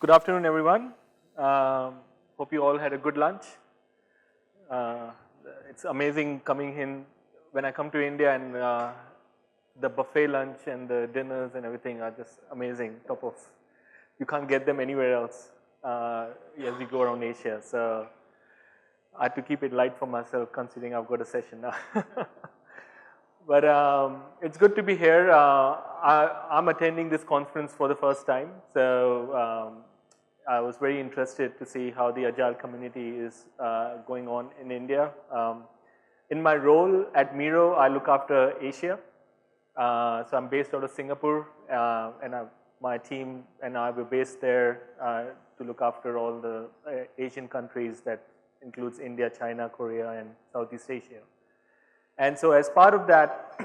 Good afternoon, everyone. Hope you all had a good lunch. It's amazing coming in when I come to India and the buffet lunch and the dinners and everything are just amazing. Top of, you can't get them anywhere else as you go around Asia. So I had to keep it light for myself, considering I've got a session now. But it's good to be here. I'm attending this conference for the first time, so I was very interested to see how the Agile community is going on in India. In my role at Miro, I look after Asia. So I'm based out of Singapore, and my team and I were based there to look after all the Asian countries that includes India, China, Korea, and Southeast Asia. And so as part of that,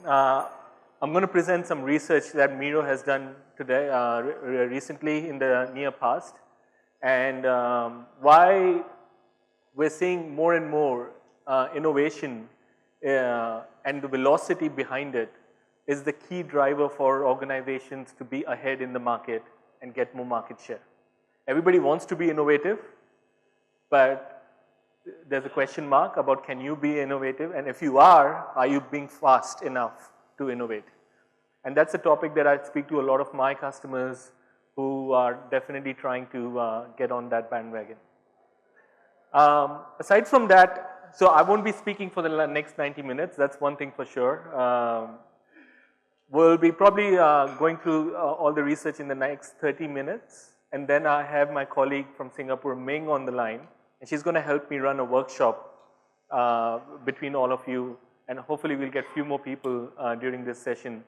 I'm going to present some research that Miro has done today, recently in the near past, and why we're seeing more and more innovation and the velocity behind it is the key driver for organizations to be ahead in the market and get more market share. Everybody wants to be innovative, but there's a question mark about can you be innovative, and if you are you being fast enough to innovate? And that's a topic that I speak to a lot of my customers who are definitely trying to get on that bandwagon. Aside from that, so I won't be speaking for the next 90 minutes, that's one thing for sure. We'll be probably going through all the research in the next 30 minutes, and then I have my colleague from Singapore, Ming, on the line. And she's going to help me run a workshop between all of you, and hopefully we'll get a few more people during this session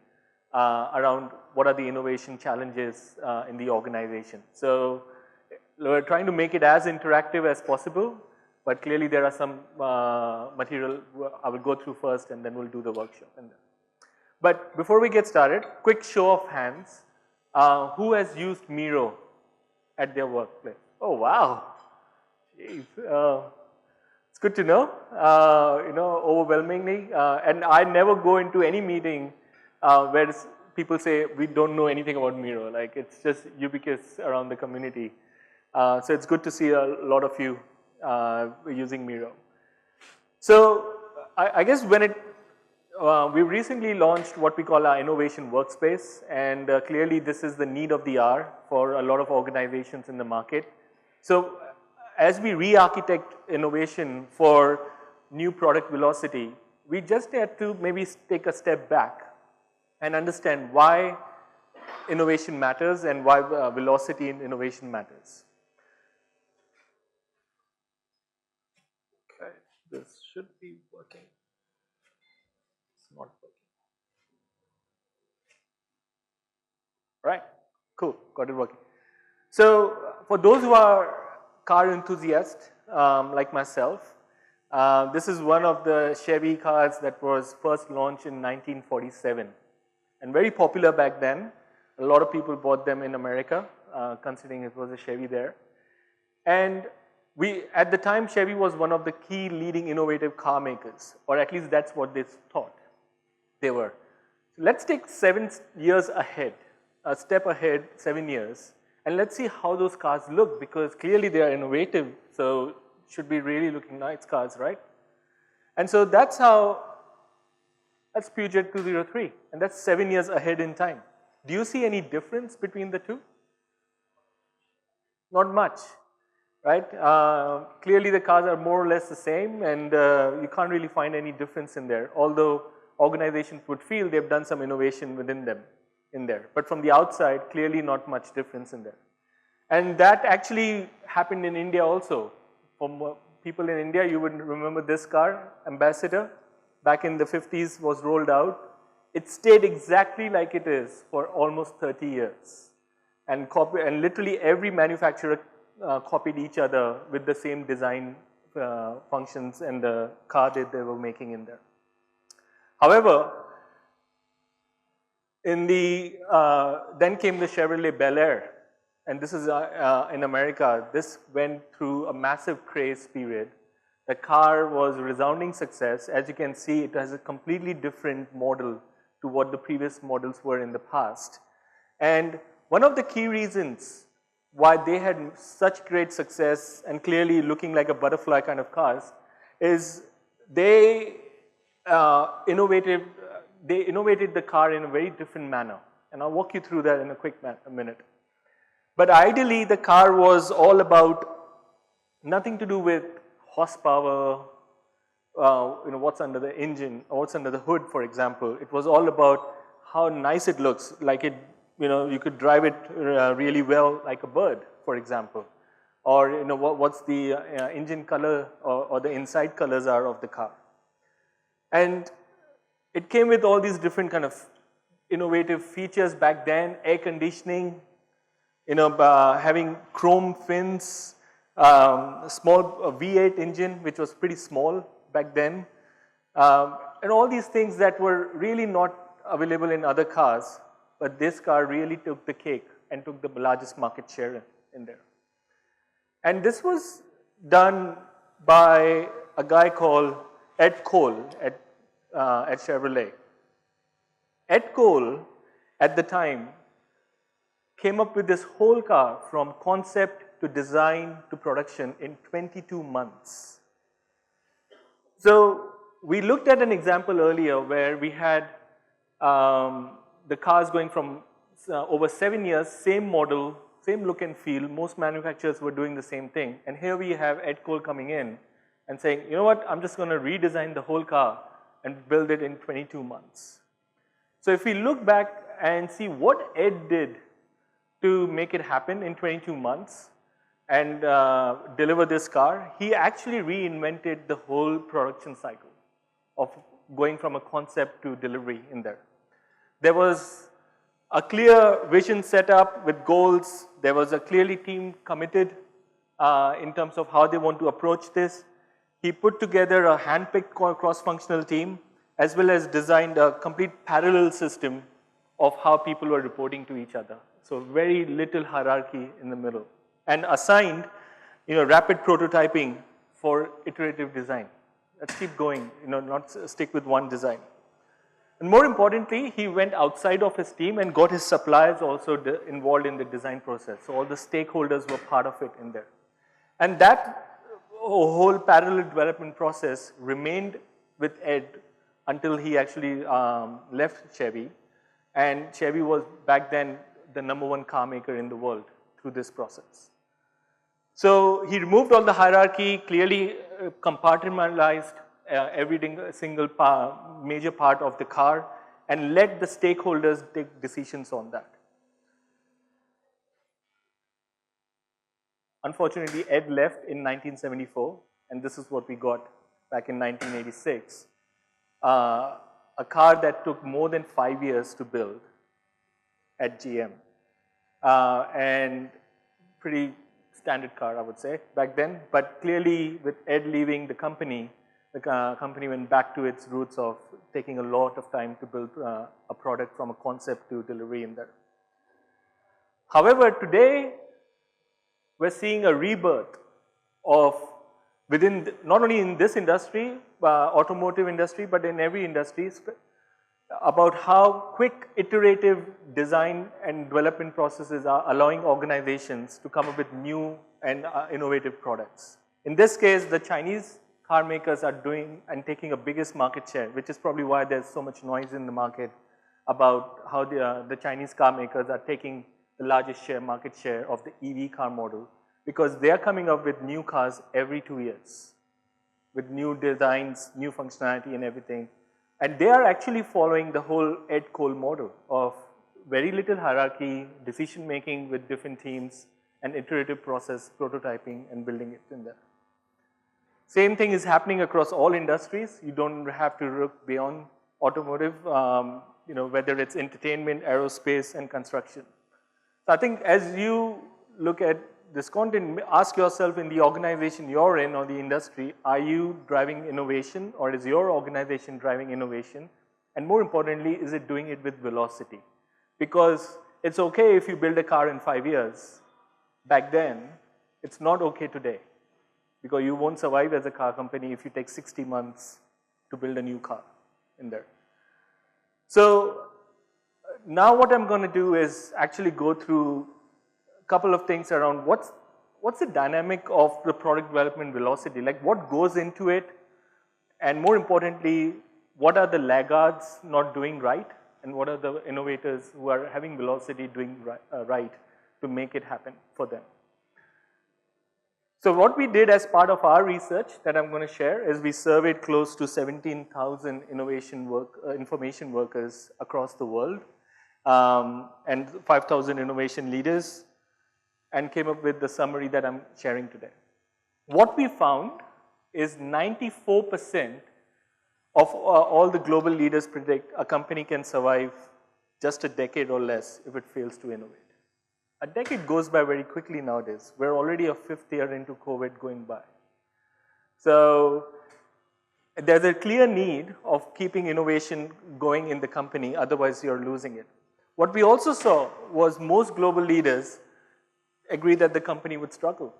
around what are the innovation challenges in the organization. So we're trying to make it as interactive as possible, but clearly there are some material I will go through first and then we'll do the workshop. But before we get started, quick show of hands. Who has used Miro at their workplace? Oh, wow. Jeez, it's good to know, overwhelmingly, and I never go into any meeting where people say we don't know anything about Miro, like it's just ubiquitous around the community. So it's good to see a lot of you using Miro. So I guess when we recently launched what we call our innovation workspace, and clearly this is the need of the hour for a lot of organizations in the market. So as we re-architect innovation for new product velocity, we just had to maybe take a step back and understand why innovation matters and why velocity in innovation matters. Okay, this should be working. It's not working. Right, cool, got it working. So for those who are car enthusiast like myself, this is one of the Chevy cars that was first launched in 1947 and very popular back then. A lot of people bought them in America, considering it was a Chevy there. And at the time, Chevy was one of the key leading innovative car makers, or at least that's what they thought they were. So let's take 7 years ahead, a step ahead, 7 years. And let's see how those cars look, because clearly they are innovative, so should be really looking nice cars, right? And so that's Peugeot 203, and that's 7 years ahead in time. Do you see any difference between the two? Not much, right? Clearly the cars are more or less the same, and you can't really find any difference in there, although organizations would feel they've done some innovation within them. In there, but from the outside, clearly not much difference in there. And that actually happened in India also. For people in India, you would remember this car, Ambassador, back in the 50s was rolled out. It stayed exactly like it is for almost 30 years. And literally every manufacturer copied each other with the same design functions and the car that they were making in there. However, then came the Chevrolet Bel Air, and this is in America. This went through a massive craze period. The car was a resounding success. As you can see, it has a completely different model to what the previous models were in the past. And one of the key reasons why they had such great success and clearly looking like a butterfly kind of cars is they innovated the car in a very different manner. And I'll walk you through that in a quick minute. But ideally, the car was all about nothing to do with horsepower, what's under the engine or what's under the hood, for example. It was all about how nice it looks, like it, you could drive it really well like a bird, for example. Or, what's the engine color or the inside colors are of the car. And it came with all these different kind of innovative features back then, air conditioning, having chrome fins, small V8 engine, which was pretty small back then, and all these things that were really not available in other cars, but this car really took the cake and took the largest market share in there. And this was done by a guy called Ed Cole at Chevrolet. Ed Cole, at the time, came up with this whole car from concept to design to production in 22 months. So we looked at an example earlier where we had the cars going from over 7 years, same model, same look and feel. Most manufacturers were doing the same thing. And here we have Ed Cole coming in and saying, you know what, I'm just going to redesign the whole car and build it in 22 months. So if we look back and see what Ed did to make it happen in 22 months and deliver this car, he actually reinvented the whole production cycle of going from a concept to delivery in there. There was a clear vision set up with goals. There was a clearly team committed in terms of how they want to approach this. He put together a hand-picked cross-functional team as well as designed a complete parallel system of how people were reporting to each other. So very little hierarchy in the middle. And assigned, rapid prototyping for iterative design. Let's keep going, not stick with one design. And more importantly, he went outside of his team and got his suppliers also involved in the design process. So all the stakeholders were part of it in there. And that whole parallel development process remained with Ed until he actually left Chevy. And Chevy was back then the #1 car maker in the world through this process. So he removed all the hierarchy, clearly compartmentalized every single major part of the car and let the stakeholders take decisions on that. Unfortunately, Ed left in 1974, and this is what we got back in 1986. A car that took more than 5 years to build at GM. And pretty standard car, I would say, back then. But clearly, with Ed leaving the company went back to its roots of taking a lot of time to build a product from a concept to delivery in there. However, today, we're seeing a rebirth of within, not only in this industry, automotive industry, but in every industry, about how quick iterative design and development processes are allowing organizations to come up with new and innovative products. In this case, the Chinese car makers are doing and taking a biggest market share, which is probably why there's so much noise in the market about how the Chinese car makers are taking the largest market share of the EV car model, because they are coming up with new cars every 2 years with new designs, new functionality and everything. And they are actually following the whole Ed Cole model of very little hierarchy, decision making with different teams, and iterative process, prototyping and building it in there. Same thing is happening across all industries. You don't have to look beyond automotive, whether it's entertainment, aerospace and construction. So I think as you look at this content, ask yourself in the organization you're in or the industry, are you driving innovation or is your organization driving innovation? And more importantly, is it doing it with velocity? Because it's okay if you build a car in 5 years. Back then, it's not okay today. Because you won't survive as a car company if you take 60 months to build a new car in there. So now what I'm going to do is actually go through couple of things around what's the dynamic of the product development velocity, like what goes into it, and more importantly, what are the laggards not doing right, and what are the innovators who are having velocity doing right to make it happen for them. So what we did as part of our research that I'm going to share is we surveyed close to 17,000 information workers across the world and 5,000 innovation leaders, and came up with the summary that I'm sharing today. What we found is 94% of all the global leaders predict a company can survive just a decade or less if it fails to innovate. A decade goes by very quickly nowadays. We're already a 5th year into COVID going by. So there's a clear need of keeping innovation going in the company, otherwise you're losing it. What we also saw was most global leaders agree that the company would struggle,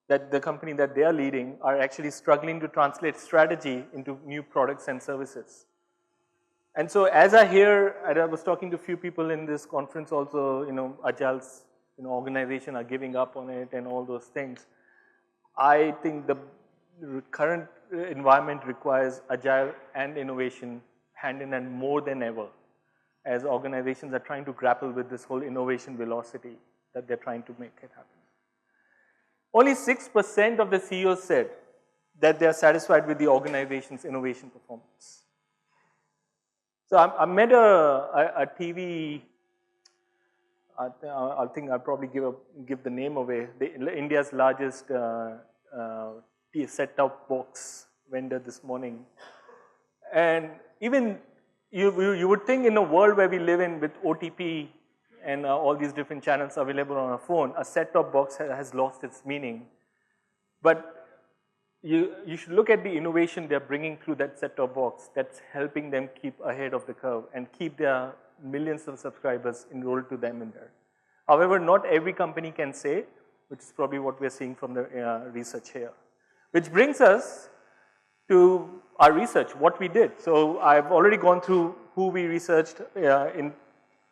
that the company that they are leading are actually struggling to translate strategy into new products and services. And so as I hear, and I was talking to a few people in this conference also, Agile's organization are giving up on it and all those things. I think the current environment requires Agile and innovation hand in hand more than ever, as organizations are trying to grapple with this whole innovation velocity that they're trying to make it happen. Only 6% of the CEOs said that they're satisfied with the organization's innovation performance. So I met a TV, I think I'll probably give the name away, India's largest set-top box vendor this morning. And even you would think in a world where we live in with OTP and all these different channels available on a phone, a set-top box has lost its meaning. But you should look at the innovation they're bringing through that set-top box that's helping them keep ahead of the curve and keep their millions of subscribers enrolled to them in there. However, not every company can say, which is probably what we're seeing from the research here. Which brings us to our research, what we did. So I've already gone through who we researched, in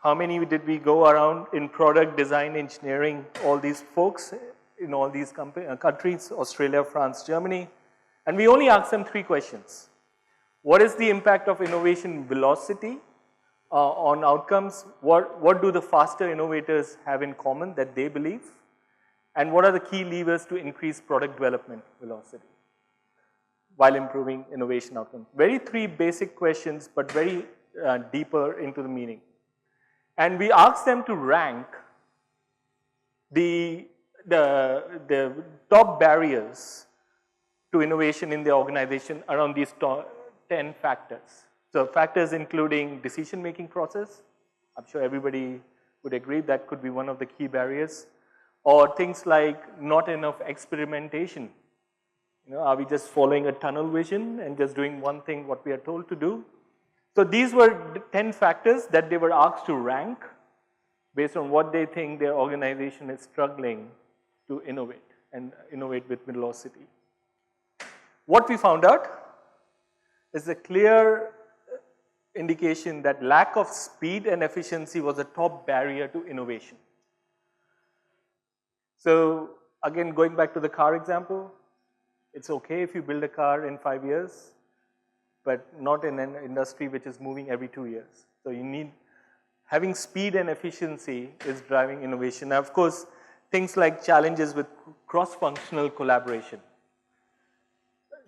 how many did we go around in product design, engineering, all these folks in all these countries, Australia, France, Germany. And we only asked them 3 questions. What is the impact of innovation velocity on outcomes? What do the faster innovators have in common that they believe? And what are the key levers to increase product development velocity while improving innovation outcomes? Very 3 basic questions, but very deeper into the meaning. And we asked them to rank the top barriers to innovation in the organization around these 10 factors. So factors including decision-making process. I'm sure everybody would agree that could be one of the key barriers. Or things like not enough experimentation. Are we just following a tunnel vision and just doing one thing what we are told to do? So these were 10 factors that they were asked to rank based on what they think their organization is struggling to innovate and innovate with velocity. What we found out is a clear indication that lack of speed and efficiency was a top barrier to innovation. So again, going back to the car example, it's okay if you build a car in 5 years, but not in an industry which is moving every 2 years. So you need, having speed and efficiency is driving innovation. Now, of course, things like challenges with cross-functional collaboration.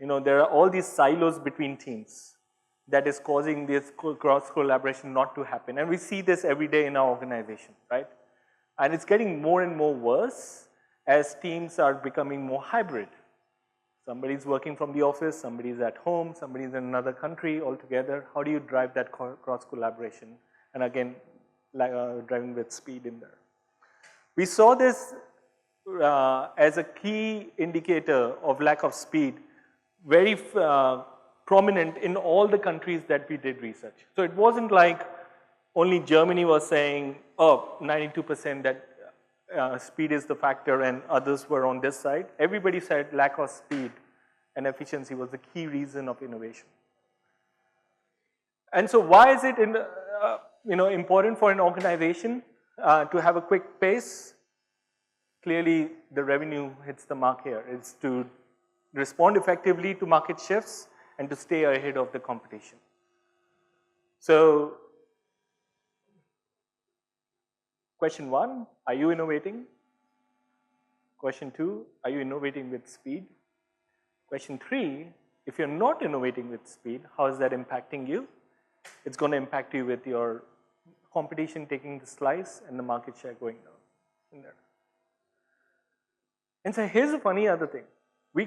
There are all these silos between teams that is causing this cross-collaboration not to happen. And we see this every day in our organization, right? And it's getting more and more worse as teams are becoming more hybrid. Somebody's working from the office, somebody's at home, somebody's in another country altogether. How do you drive that cross-collaboration? And again, driving with speed in there. We saw this as a key indicator of lack of speed, very prominent in all the countries that we did research. So it wasn't like only Germany was saying, oh, 92% that speed is the factor and others were on this side. Everybody said lack of speed and efficiency was the key reason of innovation. And so why is it important for an organization to have a quick pace, clearly the revenue hits the mark here. It's to respond effectively to market shifts and to stay ahead of the competition. So, question 1, are you innovating? Question 2, are you innovating with speed? Question 3, if you're not innovating with speed, how is that impacting you? It's going to impact you with your competition taking the slice and the market share going down in there. And so here's a funny other thing. We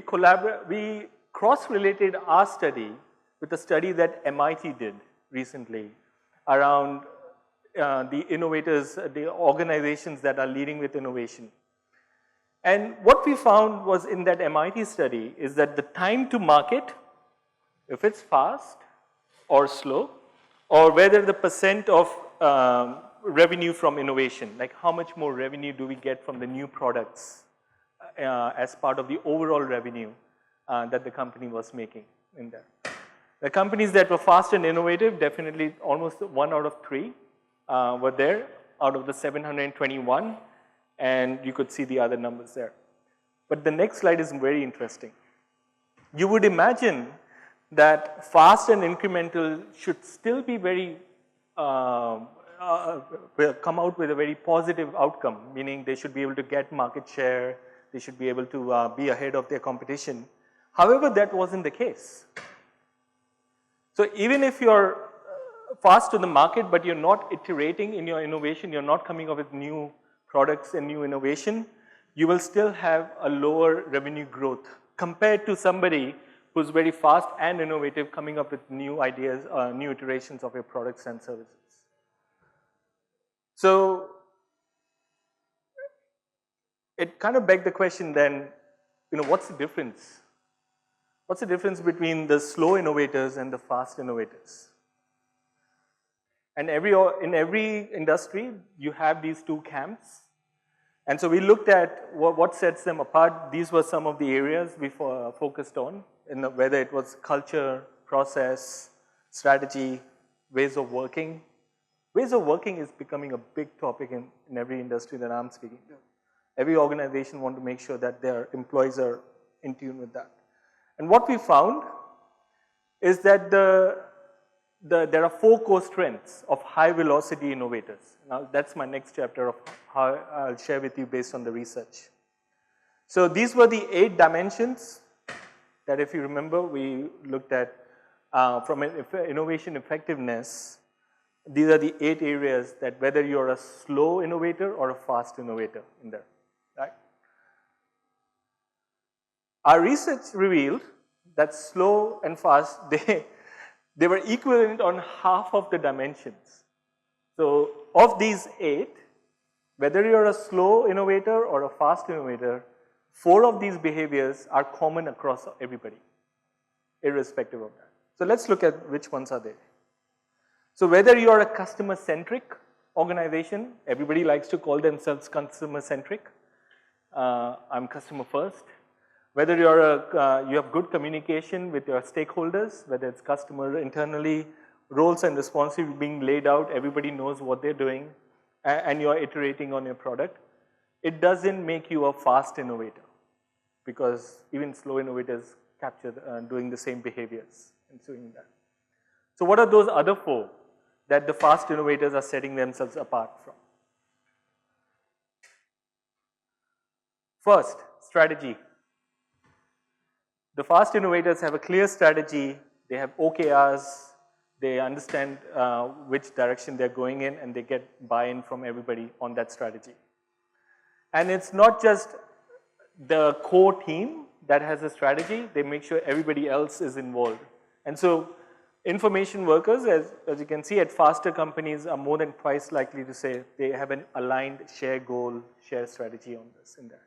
cross-related our study with a study that MIT did recently around the innovators, the organizations that are leading with innovation. And what we found was in that MIT study is that the time to market, if it's fast or slow, or whether the percent of revenue from innovation, like how much more revenue do we get from the new products as part of the overall revenue that the company was making in there. The companies that were fast and innovative, definitely almost 1 out of 3 were there out of the 721, and you could see the other numbers there. But the next slide is very interesting. You would imagine that fast and incremental should still be very, come out with a very positive outcome, meaning they should be able to get market share, they should be able to be ahead of their competition. However, that wasn't the case. So even if you're fast to the market, but you're not iterating in your innovation, you're not coming up with new products and new innovation, you will still have a lower revenue growth compared to somebody who's very fast and innovative, coming up with new ideas, new iterations of your products and services. So it kind of begs the question then, what's the difference? What's the difference between the slow innovators and the fast innovators? And in every industry, you have these two camps. And so we looked at what sets them apart. These were some of the areas we focused on, whether it was culture, process, strategy, ways of working. Ways of working is becoming a big topic in every industry that I'm speaking to. Every organization wants to make sure that their employees are in tune with that. And what we found is that there are 4 core strengths of high velocity innovators. Now that's my next chapter of how I'll share with you based on the research. So these were the 8 dimensions that, if you remember, we looked at from an innovation effectiveness. These are the 8 areas that whether you're a slow innovator or a fast innovator in there, right? Our research revealed that slow and fast, they were equivalent on half of the dimensions. So of these 8, whether you're a slow innovator or a fast innovator, 4 of these behaviors are common across everybody, irrespective of that. So let's look at which ones are there. So whether you're a customer-centric organization, everybody likes to call themselves customer-centric. I'm customer first. Whether you have good communication with your stakeholders, whether it's customer internally, roles and responsibilities being laid out, everybody knows what they're doing, and you're iterating on your product, it doesn't make you a fast innovator, because even slow innovators capture doing the same behaviors and doing that. So what are those other 4 that the fast innovators are setting themselves apart from? First, strategy. The fast innovators have a clear strategy, they have OKRs, they understand which direction they're going in, and they get buy-in from everybody on that strategy. And it's not just the core team that has a strategy, they make sure everybody else is involved. And so information workers, as you can see, at faster companies are more than twice likely to say they have an aligned share goal, share strategy on this in there.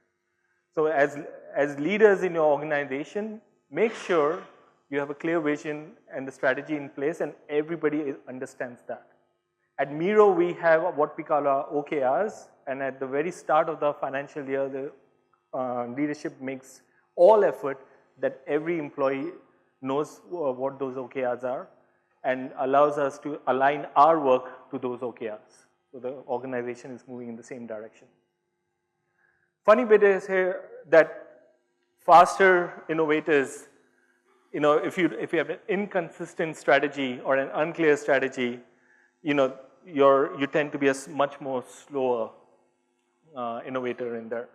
So as leaders in your organization, make sure you have a clear vision and the strategy in place, and everybody understands that. At Miro, we have what we call our OKRs, and at the very start of the financial year, the leadership makes all effort that every employee knows what those OKRs are and allows us to align our work to those OKRs So the organization is moving in the same direction. Funny bit is here that faster innovators, if you have an inconsistent strategy or an unclear strategy, you tend to be a much more slower innovator in there.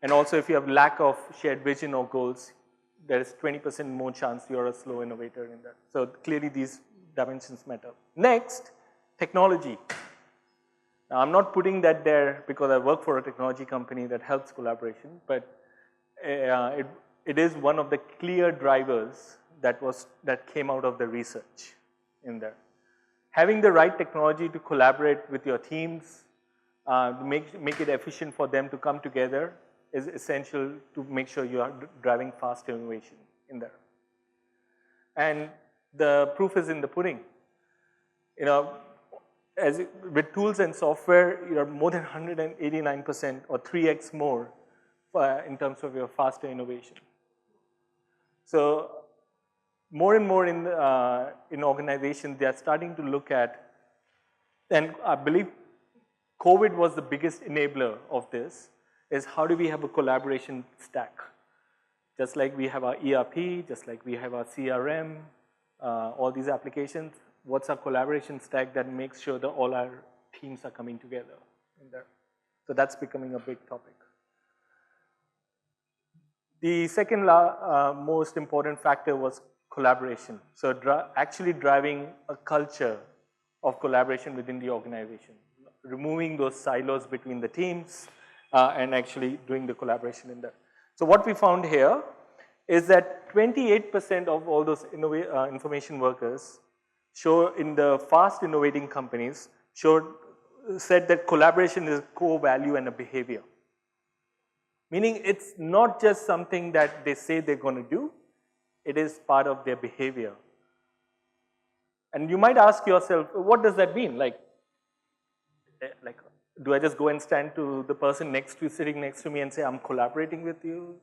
And also if you have lack of shared vision or goals, there is 20% more chance you're a slow innovator in that. So clearly these dimensions matter. Next, technology. Now I'm not putting that there because I work for a technology company that helps collaboration, but it is one of the clear drivers that came out of the research in there. Having the right technology to collaborate with your teams, to make it efficient for them to come together is essential to make sure you are driving fast innovation in there. And the proof is in the pudding. With tools and software, you're more than 189% or 3x more in terms of your faster innovation. So more and more in organizations, they are starting to look at, and I believe COVID was the biggest enabler of this, is how do we have a collaboration stack? Just like we have our ERP, just like we have our CRM, all these applications, what's our collaboration stack that makes sure that all our teams are coming together in there? So that's becoming a big topic. The second most important factor was collaboration. So actually driving a culture of collaboration within the organization, removing those silos between the teams and actually doing the collaboration in there. So what we found here is that 28% of all those information workers show in the fast innovating companies said that collaboration is a core value and a behavior. Meaning it's not just something that they say they're going to do, it is part of their behavior. And you might ask yourself, what does that mean? Like, do I just go and stand to the person sitting next to me and say, I'm collaborating with you?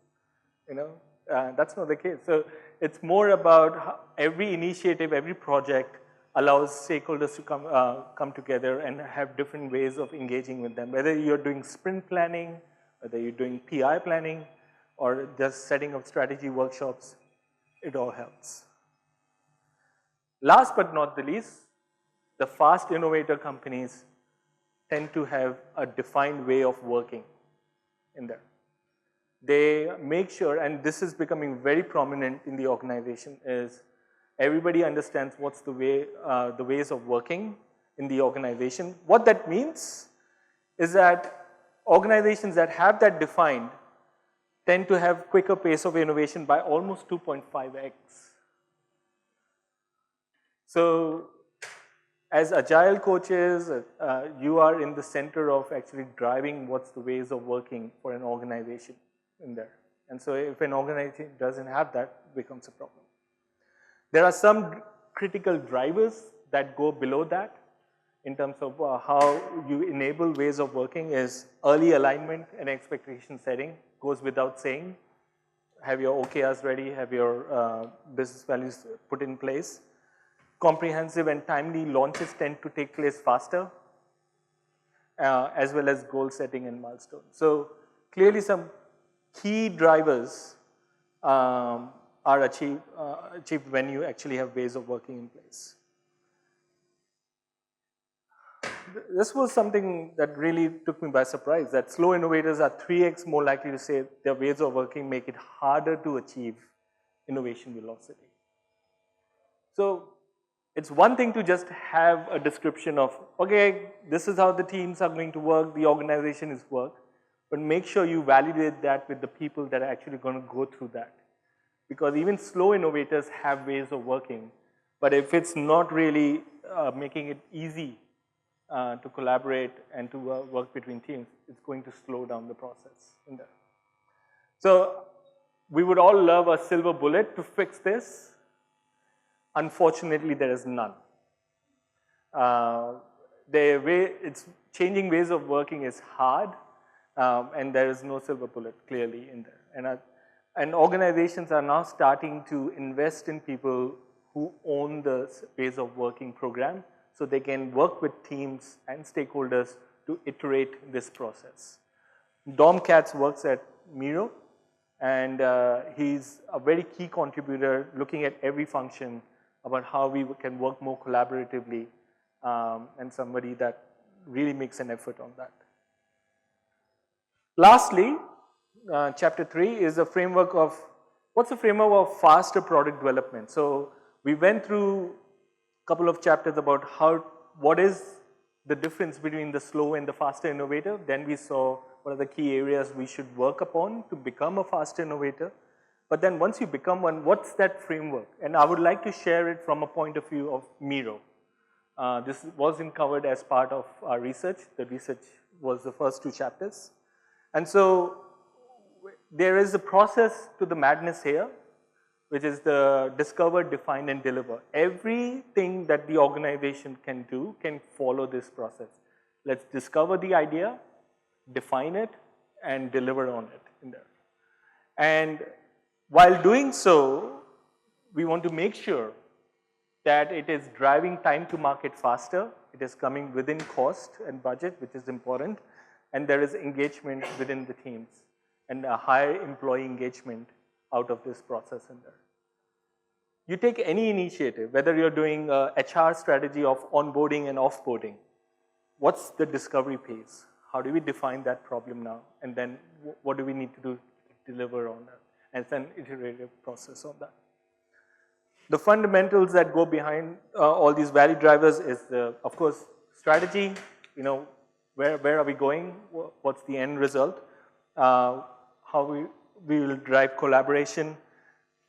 That's not the case. So it's more about how every initiative, every project allows stakeholders to come together and have different ways of engaging with them. Whether you're doing sprint planning, whether you're doing PI planning, or just setting up strategy workshops, it all helps. Last but not the least, the fast innovator companies tend to have a defined way of working in there. They make sure, and this is becoming very prominent in the organization, is everybody understands what's the ways of working in the organization. What that means is that organizations that have that defined tend to have quicker pace of innovation by almost 2.5x. So as Agile coaches, you are in the center of actually driving what's the ways of working for an organization in there. And so if an organization doesn't have that, it becomes a problem. There are some critical drivers that go below that in terms of how you enable ways of working is early alignment and expectation setting, goes without saying. Have your OKRs ready, have your business values put in place. Comprehensive and timely launches tend to take place faster, as well as goal setting and milestones. So clearly some key drivers are achieved when you actually have ways of working in place. This was something that really took me by surprise, that slow innovators are 3x more likely to say their ways of working make it harder to achieve innovation velocity. So it's one thing to just have a description of, okay, this is how the teams are going to work, the organization is work, but make sure you validate that with the people that are actually going to go through that. Because even slow innovators have ways of working, but if it's not really making it easy to collaborate and to work between teams, it's going to slow down the process in there. So we would all love a silver bullet to fix this. Unfortunately, there is none. Changing ways of working is hard, and there is no silver bullet clearly in there. And organizations are now starting to invest in people who own the ways of working program so they can work with teams and stakeholders to iterate this process. Dom Katz works at Miro, and he's a very key contributor looking at every function about how we can work more collaboratively, and somebody that really makes an effort on that. Lastly, chapter 3 is a framework of, what's the framework of faster product development? So we went through a couple of chapters about what is the difference between the slow and the faster innovator. Then we saw what are the key areas we should work upon to become a faster innovator. But then once you become one, what's that framework? And I would like to share it from a point of view of Miro. This wasn't covered as part of our research. The research was the first 2 chapters. And so there is a process to the madness here, which is the discover, define, and deliver. Everything that the organization can do can follow this process. Let's discover the idea, define it, and deliver on it in there. And while doing so, we want to make sure that it is driving time to market faster, it is coming within cost and budget, which is important, and there is engagement within the teams and a higher employee engagement out of this process in there. You take any initiative, whether you're doing a HR strategy of onboarding and offboarding, what's the discovery phase? How do we define that problem now? And then what do we need to do to deliver on that? And it's an iterative process on that. The fundamentals that go behind all these value drivers is, of course, strategy, where are we going? What's the end result? How we will drive collaboration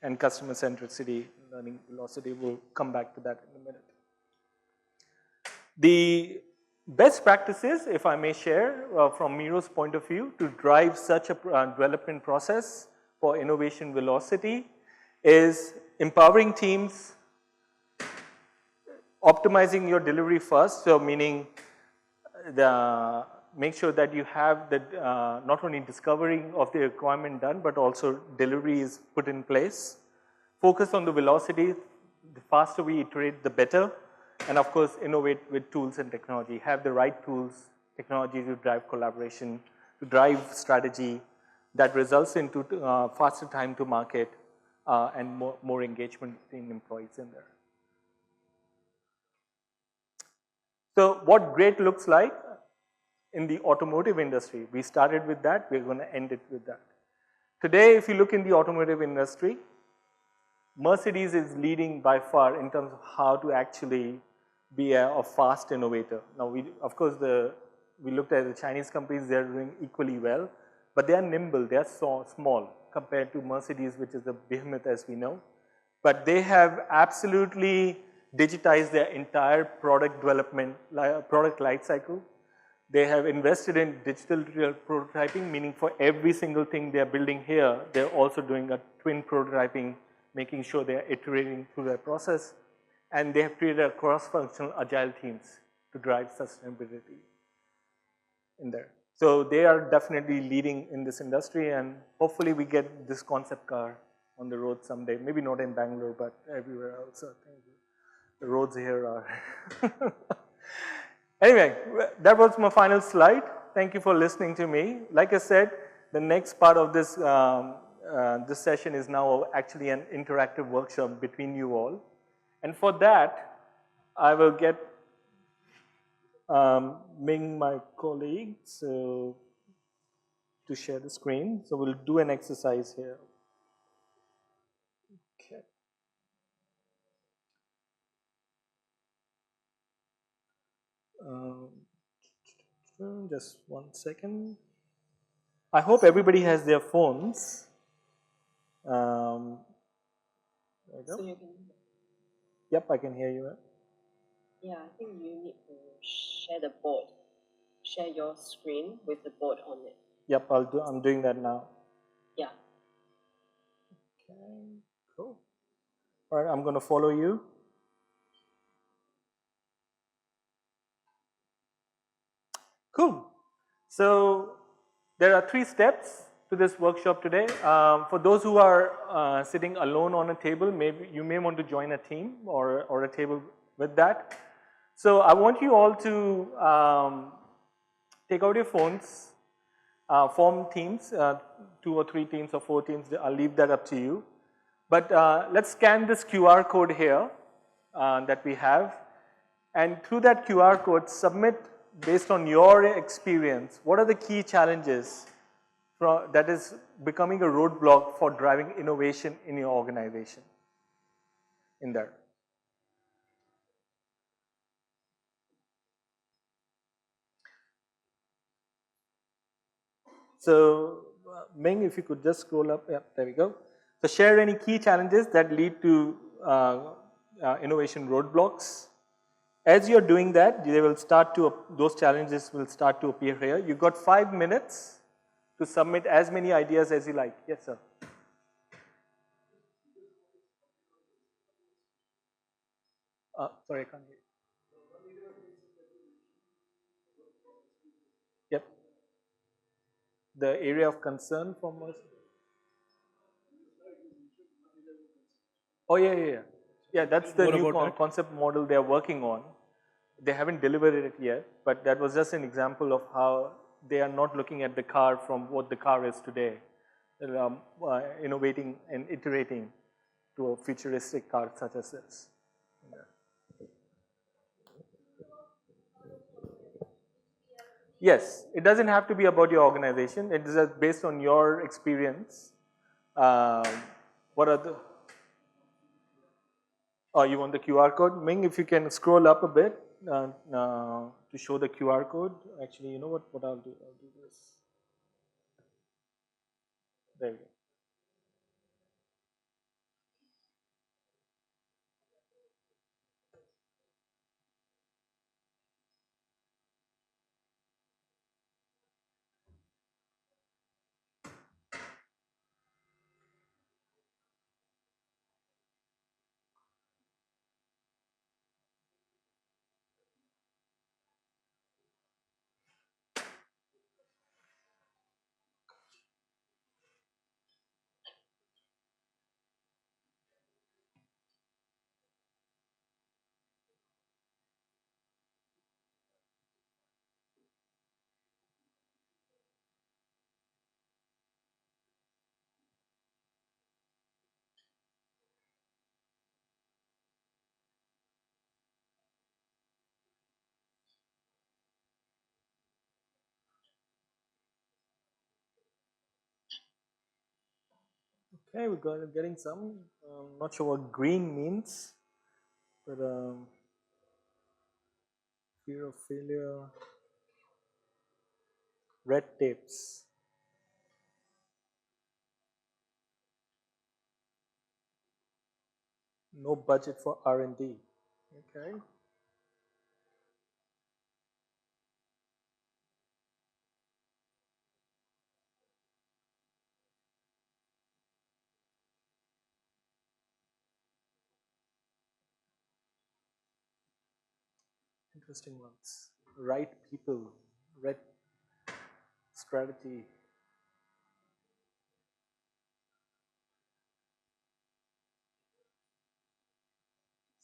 and customer centricity, learning velocity. We'll come back to that in a minute. The best practices, if I may share from Miro's point of view, to drive such a development process for innovation velocity is empowering teams, optimizing your delivery first, so meaning make sure that you have the not only discovery of the requirement done, but also delivery is put in place. Focus on the velocity. The faster we iterate, the better. And of course, innovate with tools and technology. Have the right tools, technology to drive collaboration, to drive strategy that results into faster time to market and more engagement between employees in there. So what great looks like in the automotive industry. We started with that, we're going to end it with that. Today, if you look in the automotive industry, Mercedes is leading by far in terms of how to actually be a fast innovator. Now, of course, we looked at the Chinese companies, they're doing equally well, but they are nimble, they are so small compared to Mercedes, which is a behemoth as we know. But they have absolutely digitized their entire product development, product life cycle. They have invested in digital prototyping, meaning for every single thing they're building here, they're also doing a twin prototyping, making sure they're iterating through their process. And they have created a cross-functional agile teams to drive sustainability in there. So they are definitely leading in this industry, and hopefully we get this concept car on the road someday. Maybe not in Bangalore, but everywhere else. I think the roads here are. Anyway, that was my final slide. Thank you for listening to me. Like I said, the next part of this, this session is now actually an interactive workshop between you all. And for that, I will get Ming, my colleague, to share the screen. So we'll do an exercise here. Okay. Just 1 second. I hope everybody has their phones. There you go. So you can. Yep, I can hear you. Yeah, I think you need to share the board. Share your screen with the board on it. Yep, I'm doing that now. Yeah. Okay, cool. All right, I'm going to follow you. Cool. So there are 3 steps to this workshop today. For those who are sitting alone on a table, maybe you may want to join a team or a table with that. So I want you all to take out your phones, form teams, 2 or 3 teams or 4 teams. I'll leave that up to you. But let's scan this QR code here that we have, and through that QR code, submit based on your experience. What are the key challenges that is becoming a roadblock for driving innovation in your organization? In there. So, Ming, if you could just scroll up, yeah, there we go. So, share any key challenges that lead to innovation roadblocks. As you're doing that, they will start to, those challenges will start to appear here. You've got 5 minutes to submit as many ideas as you like. Yes, sir. Sorry, I can't hear you. Yep. The area of concern from us. Oh, yeah, yeah, yeah. Yeah, that's the new concept model they're working on. They haven't delivered it yet, but that was just an example of how they are not looking at the car from what the car is today. They're innovating and iterating to a futuristic car such as this. Yes, it doesn't have to be about your organization. It is just based on your experience. Um, what are the? Oh, you want the QR code? Ming, if you can scroll up a bit to show the QR code. Actually, you know what? What I'll do? I'll do this. There we go. Okay, we're getting some. Not sure what green means, but fear of failure, red tapes, no budget for R&D. Okay, interesting ones. Right people, red strategy.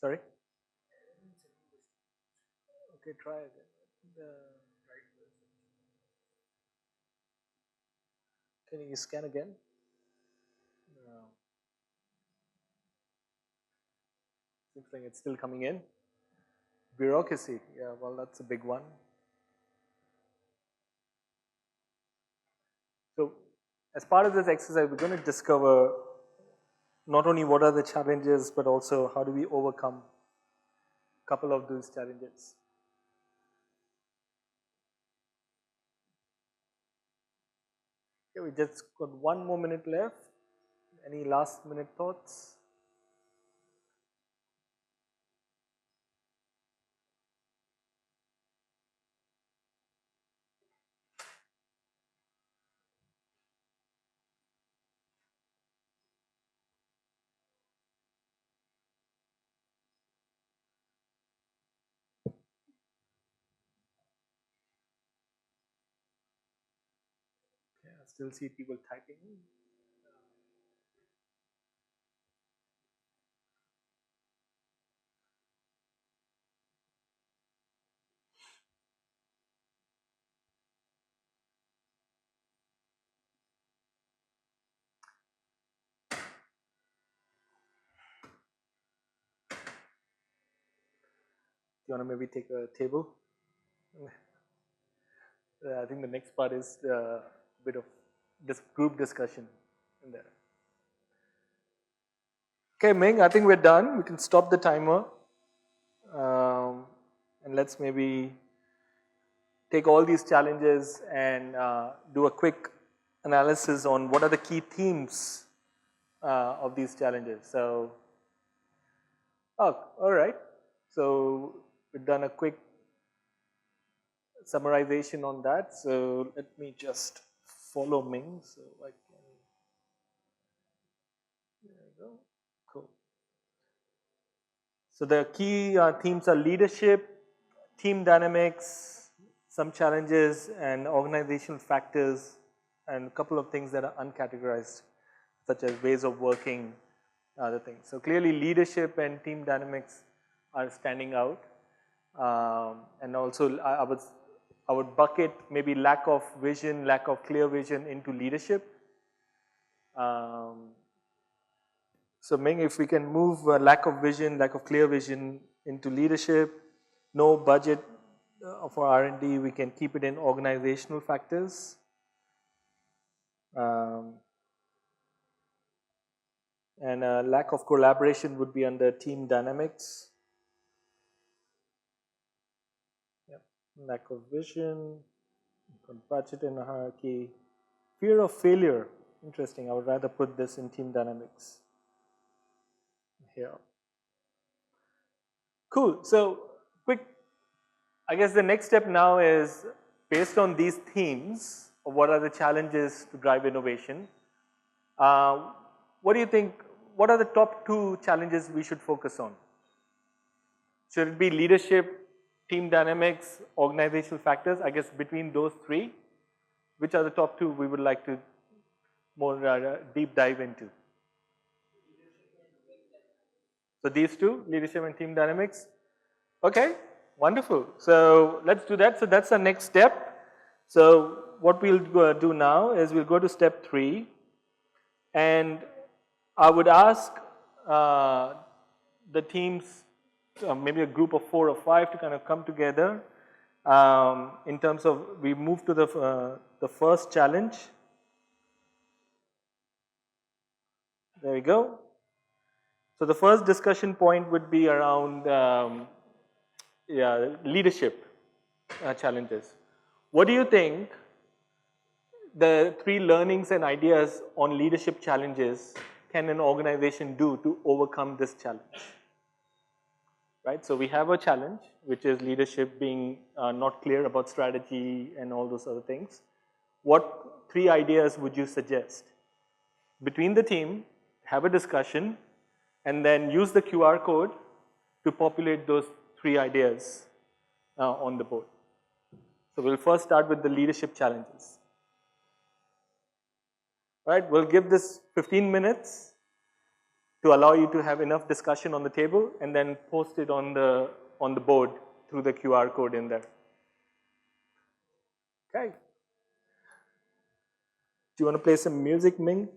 Sorry. Okay, try again. Can you scan again? No. Seems like it's still coming in. Bureaucracy. Yeah, well, that's a big one. So, as part of this exercise, we're going to discover not only what are the challenges, but also how do we overcome a couple of those challenges. Okay, we just got 1 more minute left. Any last minute thoughts? Okay, I still see people typing. you want to maybe take a table? I think the next part is a bit of this group discussion in there. Okay, Ming, I think we're done. We can stop the timer. And let's maybe take all these challenges and do a quick analysis on what are the key themes of these challenges. So, all right. So we've done a quick summarization on that. So let me just follow Ming. So I can, there we go. Cool. So the key themes are leadership, team dynamics, some challenges and organizational factors, and a couple of things that are uncategorized, such as ways of working, other things. So clearly leadership and team dynamics are standing out. And also I would bucket maybe lack of vision, lack of clear vision into leadership. So Ming, if we can move lack of vision, lack of clear vision into leadership, no budget for R&D, we can keep it in organizational factors. And lack of collaboration would be under team dynamics. Yep. Lack of vision, budget in a hierarchy. Fear of failure, interesting, I would rather put this in team dynamics here. Cool, so quick, I guess the next step now is based on these themes of what are the challenges to drive innovation. What do you think, what are the top 2 challenges we should focus on? Should it be leadership, team dynamics, organizational factors? I guess between those 3, which are the top 2 we would like to more deep dive into? So these 2, leadership and team dynamics. Okay, wonderful. So let's do that. So that's the next step. So what we'll do now is we'll go to step 3, and I would ask the teams, maybe a group of 4 or 5, to kind of come together in terms of, we move to the first challenge. There we go. So the first discussion point would be around leadership challenges. What do you think the 3 learnings and ideas on leadership challenges can an organization do to overcome this challenge? Right, so we have a challenge, which is leadership being not clear about strategy and all those other things. What 3 ideas would you suggest? Between the team, have a discussion, and then use the QR code to populate those 3 ideas on the board. So we'll first start with the leadership challenges. Right, we'll give this 15 minutes to allow you to have enough discussion on the table, and then post it on the board through the QR code in there. Okay. Do you want to play some music, Ming?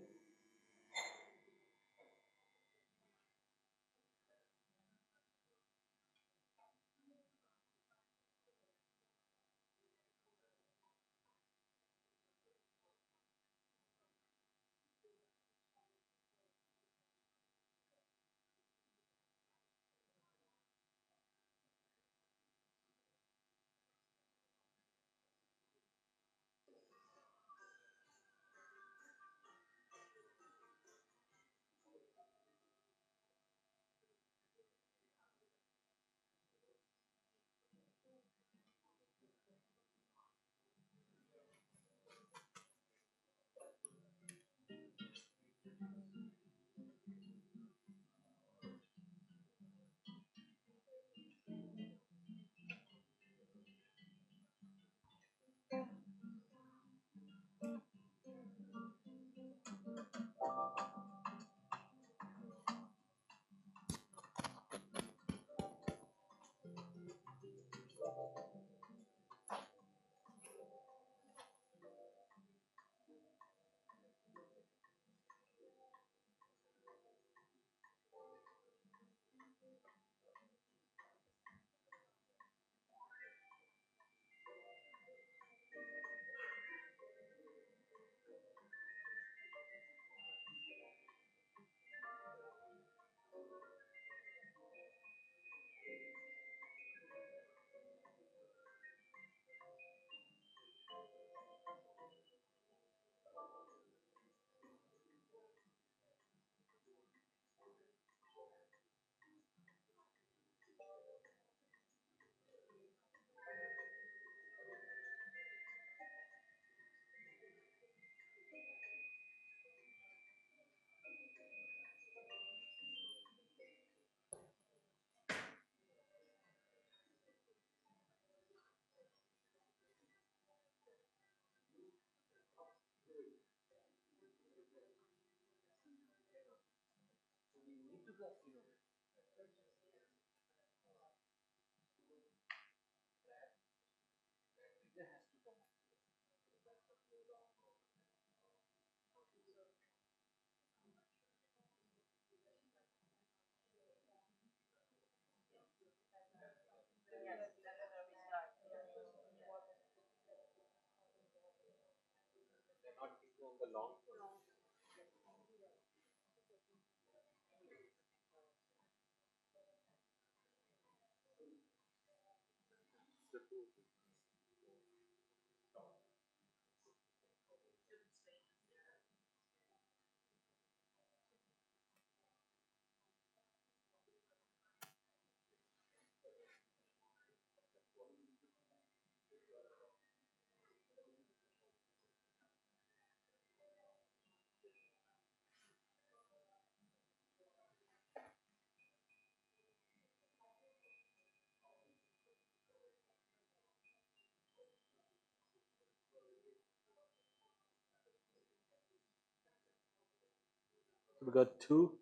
So we got two,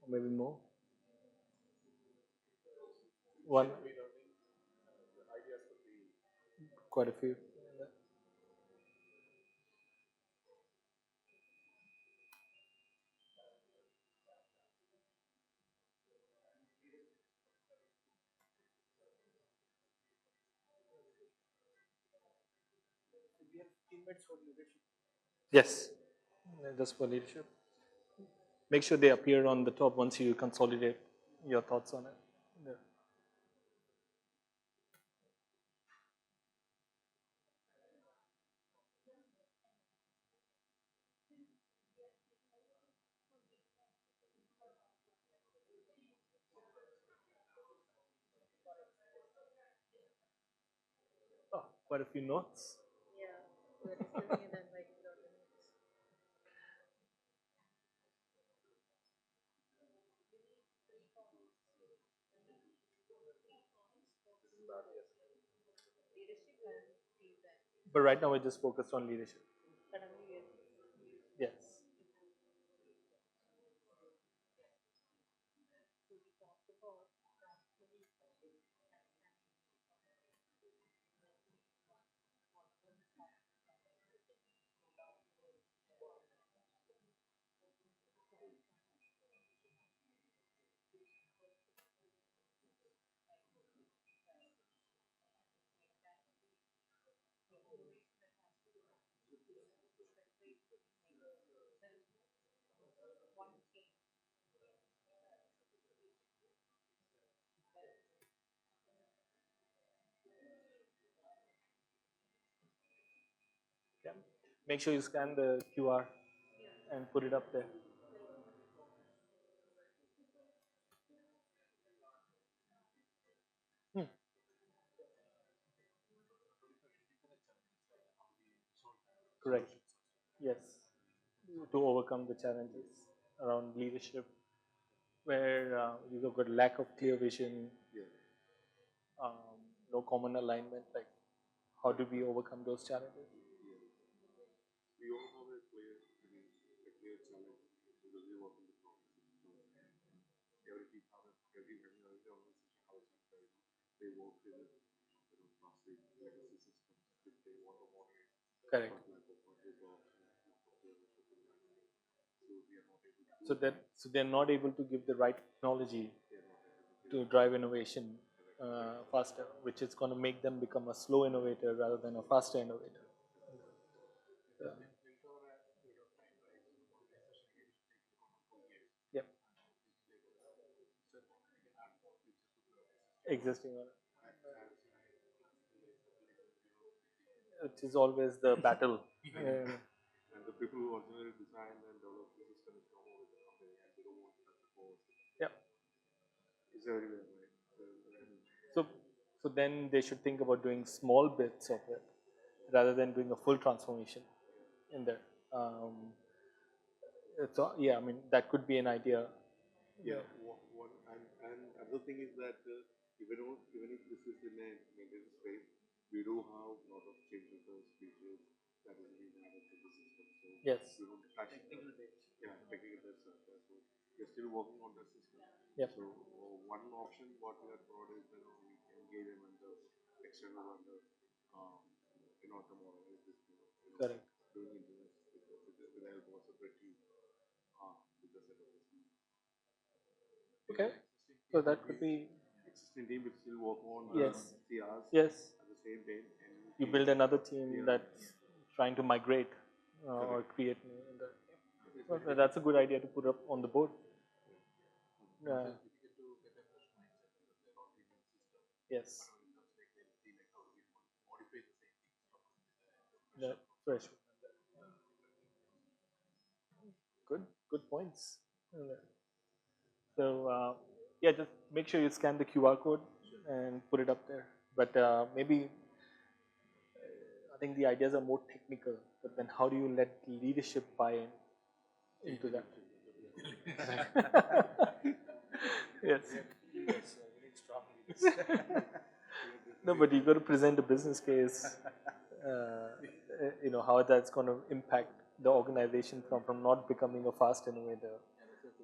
or maybe more. One, quite a few. Yes, just for leadership. Make sure they appear on the top once you consolidate your thoughts on it. Yeah. Oh, quite a few notes. But right now we're just focused on leadership. Yes. Yeah. Make sure you scan the QR and put it up there. Hmm. Correct. Yes. To overcome the challenges around leadership, where you've got lack of clear vision, no common alignment. Like, how do we overcome those challenges? Correct. So they're not able to give the right technology to drive innovation faster, which is going to make them become a slow innovator rather than a faster innovator. Yeah. Yep. Existing one, which is always the battle. Yeah. Yep. So, so then they should think about doing small bits of it rather than doing a full transformation in there. Um, so yeah, I mean that could be an idea. Yeah. Yes. still working on the system. Yep. So one option what we have brought is we can engage them on the external on the tomorrow is this Correct. doing internet with the help of a separate team with the setup. Okay. So that could be. Existing team will still work on Yes. CRs Yes. at the same time. And You build another team that's trying to migrate or create new. So that's a good idea to put up on the board. Yes. Yeah, fresh. Good points. So yeah, just make sure you scan the QR code and put it up there. But maybe I think the ideas are more technical. But then how do you let leadership buy in into that? Yes. No, but you've got to present a business case. How that's going to impact the organization from not becoming a fast innovator,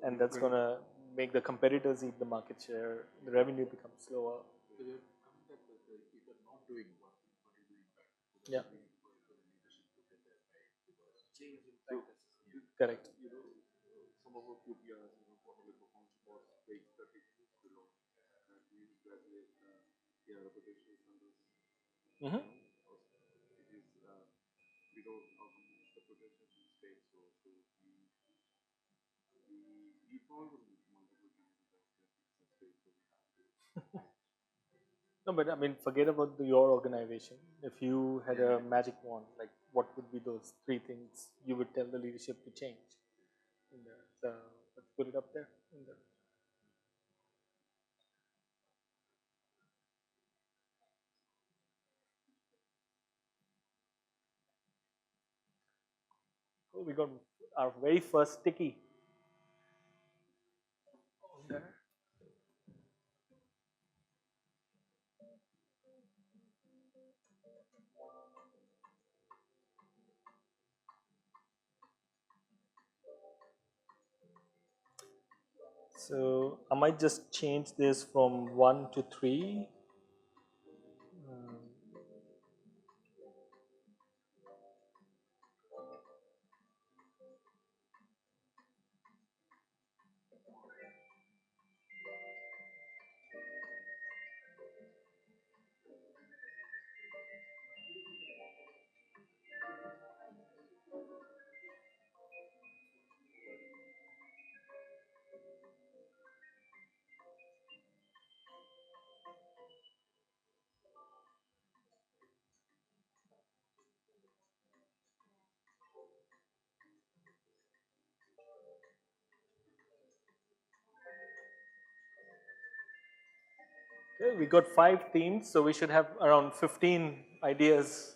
and that's going to make the competitors eat the market share. The revenue becomes slower. Yeah. Correct. Some of our QPRs, quarterly performance reports, breaks the techniques below. That means graduate reputation is on this. Mm-hmm. It is below our reputation in state. So we found multiple times that it's a state. No, but I mean, forget about your organization. If you had a magic wand, like what would be those three things you would tell the leadership to change? So let's put it up there. Oh, we got our very first sticky. So I might just change this from 1 to 3. Okay, we got 5 themes, so we should have around 15 ideas.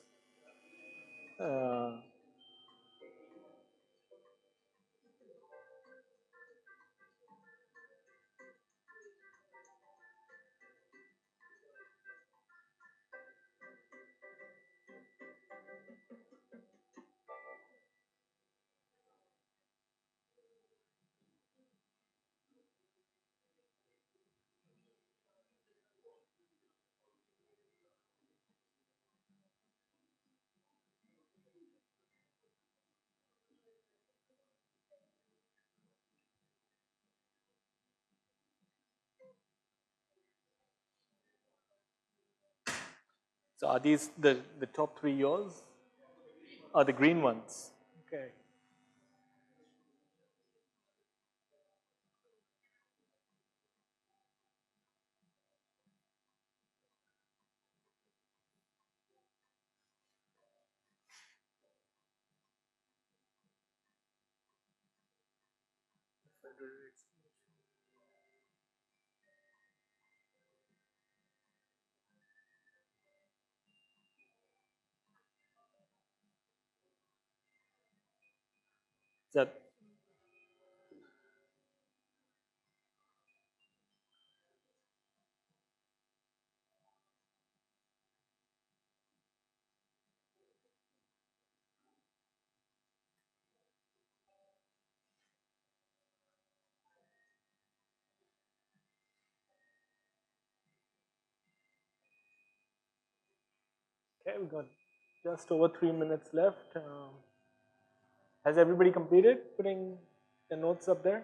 So are these the top 3 yours? Are the green ones? Okay. That Okay, we've got just over 3 minutes left. Has everybody completed putting the notes up there?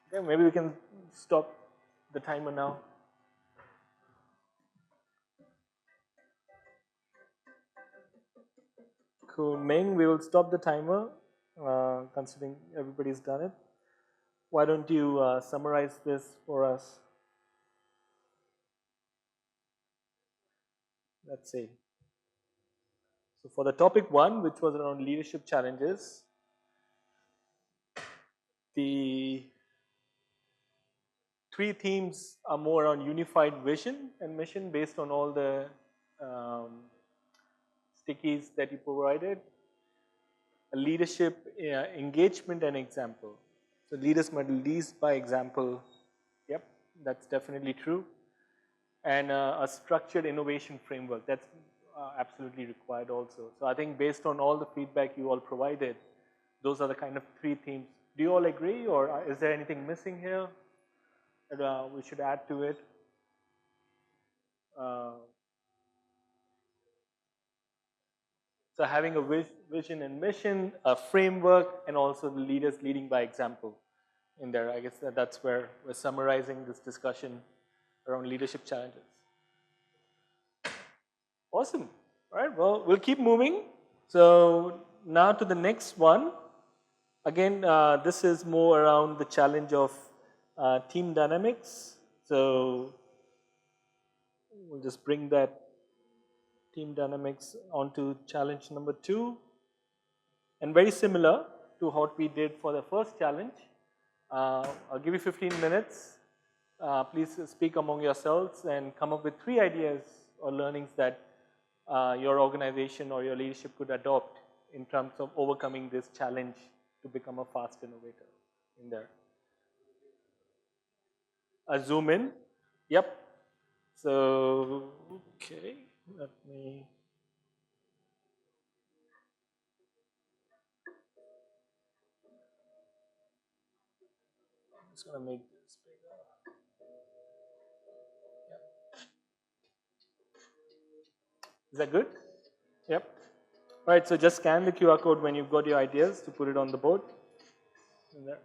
Okay, maybe we can stop the timer now. Cool. Ming, we will stop the timer, considering everybody's done it. Why don't you summarize this for us? Let's see. So for the topic 1, which was around leadership challenges, the 3 themes are more on unified vision and mission based on all the stickies that you provided. A leadership engagement and example. So leaders might lead by example. Yep, that's definitely true. And a structured innovation framework. That's absolutely required also. So I think based on all the feedback you all provided, those are the kind of 3 themes. Do you all agree, or is there anything missing here that we should add to it? So having a vision and mission, a framework, and also the leaders leading by example in there. I guess that's where we're summarizing this discussion around leadership challenges. Awesome. All right, well, we'll keep moving. So now to the next one. Again, this is more around the challenge of team dynamics. So we'll just bring that team dynamics onto challenge number 2. And very similar to what we did for the first challenge. I'll give you 15 minutes. Please speak among yourselves and come up with 3 ideas or learnings that your organization or your leadership could adopt in terms of overcoming this challenge to become a fast innovator in there. Zoom in. Yep. So, okay, let me. I'm just going to make this bigger. Yep. Is that good? Yep. All right, so just scan the QR code when you've got your ideas to put it on the board. In there.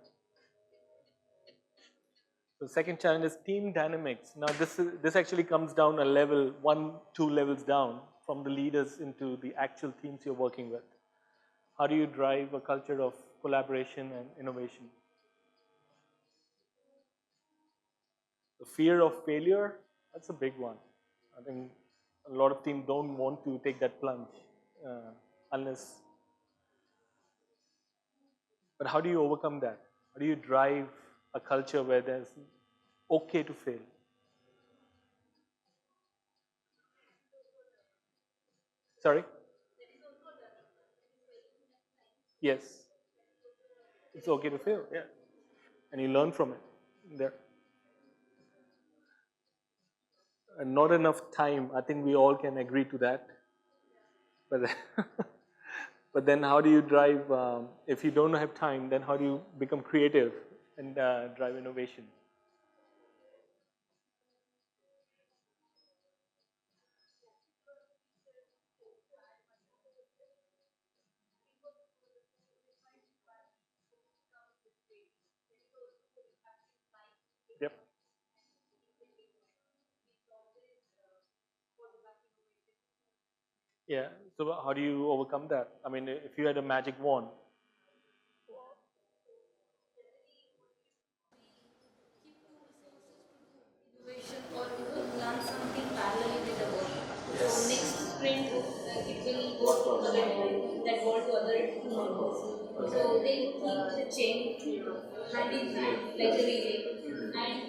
So second challenge is team dynamics. Now this actually comes down a level, 1-2 levels down from the leaders into the actual teams you're working with. How do you drive a culture of collaboration and innovation? The fear of failure, that's a big one. I think a lot of teams don't want to take that plunge unless. But how do you overcome that? How do you drive a culture where there's okay to fail? Sorry? Yes. It's okay to fail, yeah. And you learn from it there. And not enough time, I think we all can agree to that. But, but then how do you drive, if you don't have time, then how do you become creative and drive innovation? Yep. Yeah, so how do you overcome that? I mean, if you had a magic wand. Innovation or learn something parallelly with the work. So next sprint, it will go to other that goal to other members. So they'll keep the chain hand in hand like a relay. And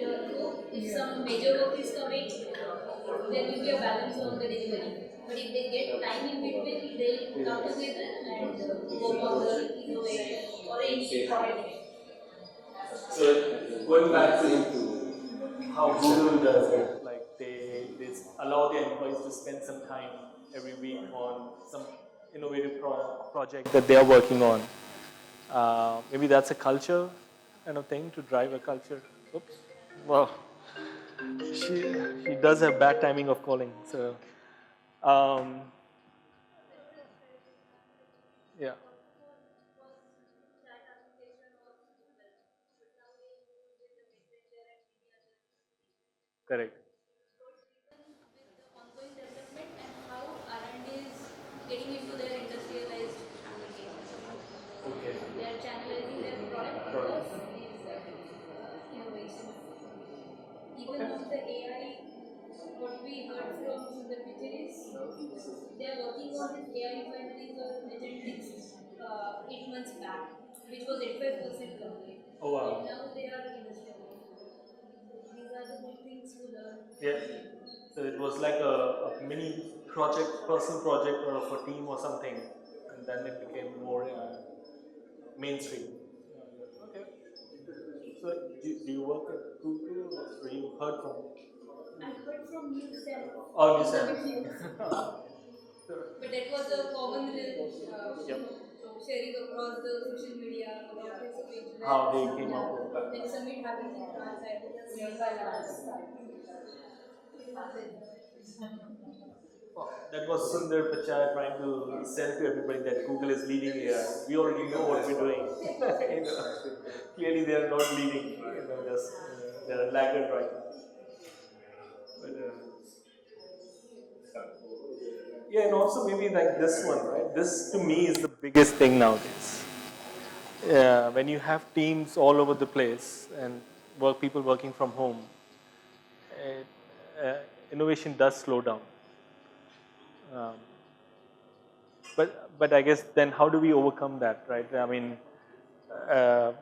if some major work is coming, there will be a balance on the delivery. But if they get time in between, they'll come together and work on the innovation or any product. So going back to how Google does it, like they allow their employees to spend some time every week on some innovative project that they are working on. Maybe that's a culture kind of thing to drive a culture. Oops. Well, she does have bad timing of calling. So, Yeah, chat application or simple, but now they use with the messenger and many other correct. with the ongoing development and how R&D is getting into their industrialized applications. Okay. They are channelizing their product towards these innovations. Even Okay. now the AI, what we heard from Sundar Pichai is they are working on this AI refineries or agentics 8 months back, which was 85% complete. Oh wow. And now they are industrialized. So these are the good things to learn. Yeah. So it was like a mini project, personal project, or of a team or something, and then it became more mainstream. Okay. So do you work at Google or you heard from? I heard from you, Sam, Oh, in the Nissan. videos. So, But that was a common yep. sharing across the social media about his page. How they came up with that. Like summit happened in France, I was seeing by labs. Well, that was Sundar Pichai trying to sell to everybody that Google is leading AI. We already know what we're doing. You know, clearly, they are not leading. Just they're a laggard right now. But yeah, and also maybe like this one, right? This to me is the biggest thing nowadays. When you have teams all over the place and people working from home, it, innovation does slow down. Um, but I guess then how do we overcome that, right? I mean, uh,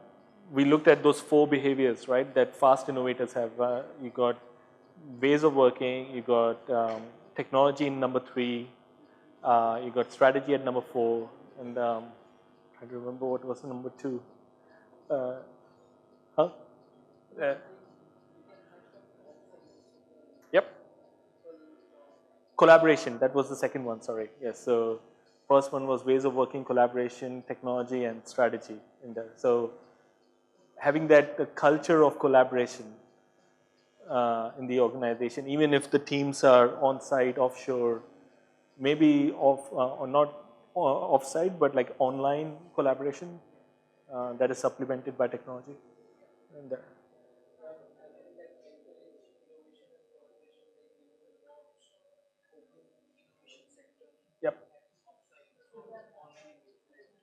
we looked at those four behaviors, right? That fast innovators have. You got ways of working. You got technology in number three. You got strategy at number four, and I don't remember what was number two. Uh, huh? Uh, yep. Collaboration. That was the second one. Sorry. Yes. So first one was ways of working, collaboration, technology, and strategy in there. So having that culture of collaboration in the organization, even if the teams are on site, offshore, maybe off or not off site, but like online collaboration that is supplemented by technology. And yep,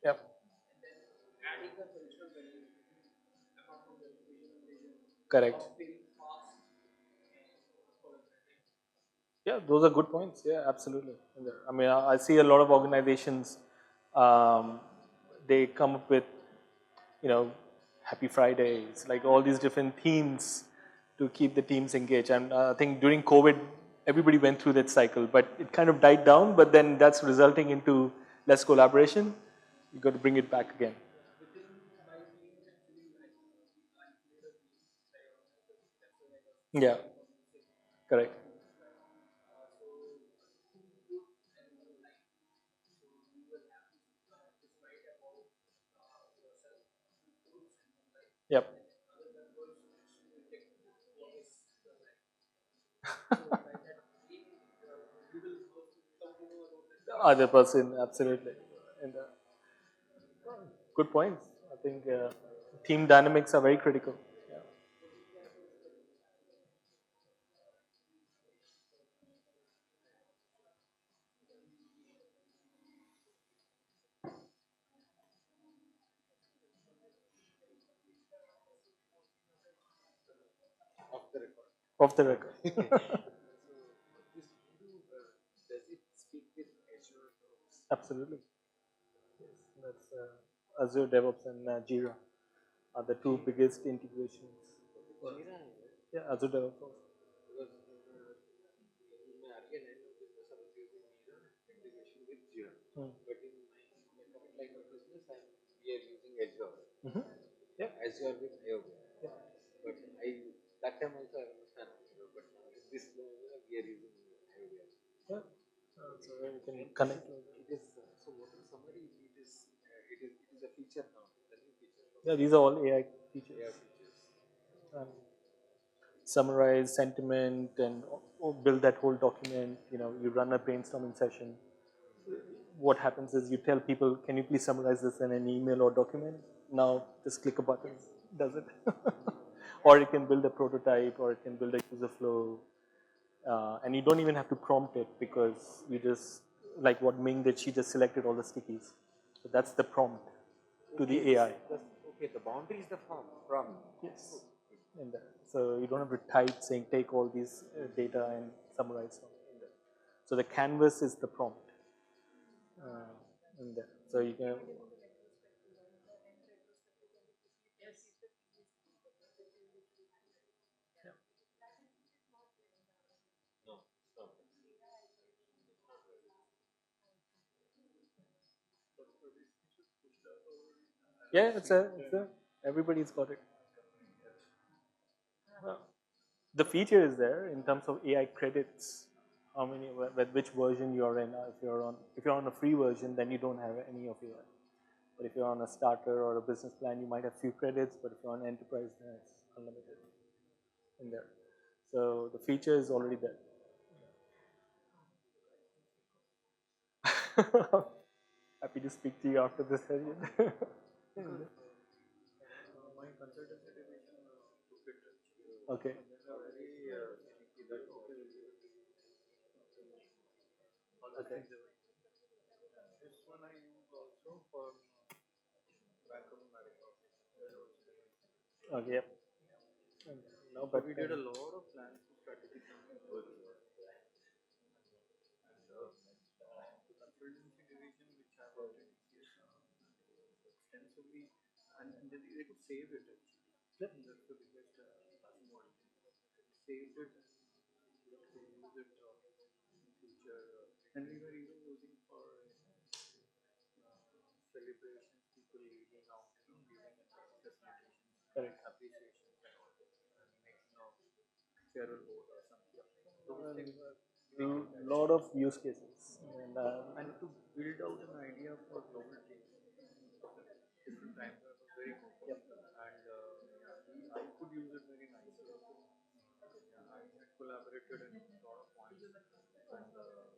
yep, correct. Yeah, those are good points. Yeah, absolutely. I mean, I see a lot of organizations. Um, they come up with, you know, Happy Fridays, like all these different themes to keep the teams engaged. And I think during COVID, everybody went through that cycle, but it kind of died down. But then that's resulting into less collaboration. You got to bring it back again. Yeah, correct. Yep. Other person, absolutely. And good points. I think team dynamics are very critical. Yeah. Off the record. Off the record. This does it speak with Azure? Absolutely. Yes, that's Azure DevOps and Jira are the two biggest integrations. Jira, Yeah, Azure DevOps. Also. because in my earlier line of business, I was using Miro integration with Jira. Hmm. But in my current line of business, we are using Azure. Mm-hmm. Yeah. Azure with IOB. Yeah. But that time also I was a fan of Azure. But now in this we are using IOB. Yeah. So you can connect. It is so. What is summary? It is a feature now. The new feature. Yeah, these are all AI features. AI features. Um, summarize sentiment and build that whole document. You know, you run a brainstorming session. what happens is you tell people, can you please summarize this in an email or document? Now just click a button, does it? Or it can build a prototype, or it can build a user flow. And you don't even have to prompt it, because you just, like what Ming did, she just selected all the stickies. So that's the prompt to the AI. Okay, the boundary is the prompt. Yes. And so you don't have to type saying take all these data and summarize them. So the canvas is the prompt. In there. So you can. Yeah, everybody's got it. Well, the feature is there in terms of AI credits. How many, which version you're in. If you're on a free version, then you don't have any of AI. But if you're on a starter or a business plan, you might have few credits. But if you're on enterprise, then it's unlimited in there. So the feature is already there. Happy to speak to you after this session. My consultancy division took it actually. Okay. And they are very finicky that okay, we'll give it to you. All the things they were using. This one I use also for Bank of America. There also they were using. Okay. Yep. No, So but we did a lot of plans for strategic planning with and the consultancy division which I worked in TCS extensively, and they could save it actually. Yep. That's the biggest plus point. Saved it and to use it in future. And we were even using for celebrations, people leading out, giving facilitations, correct. appreciations, and all, and making of farewell board or something. Those things A lot of use cases. and to build out an idea for global teams. Different time zone was very good. Yep. And I could use it very nicely. I had collaborated in a lot of points and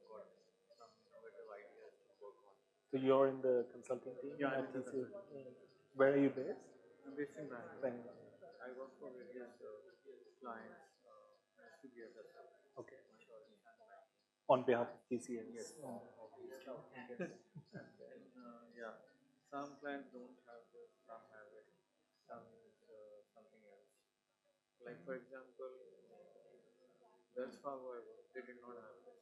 got some innovative ideas to work on. So you're in the consulting team? Yeah, at I'm in the TCS. consulting. Where are you based? I'm based in Bangalore. Bangalore. I work for various clients, SUBFS, Okay. insurance and banking. On behalf of TCS? Yes, obviously. And then, yeah, some clients don't have this, some have it, some is something else. Like, for example, Wells Fargo, they did not have this.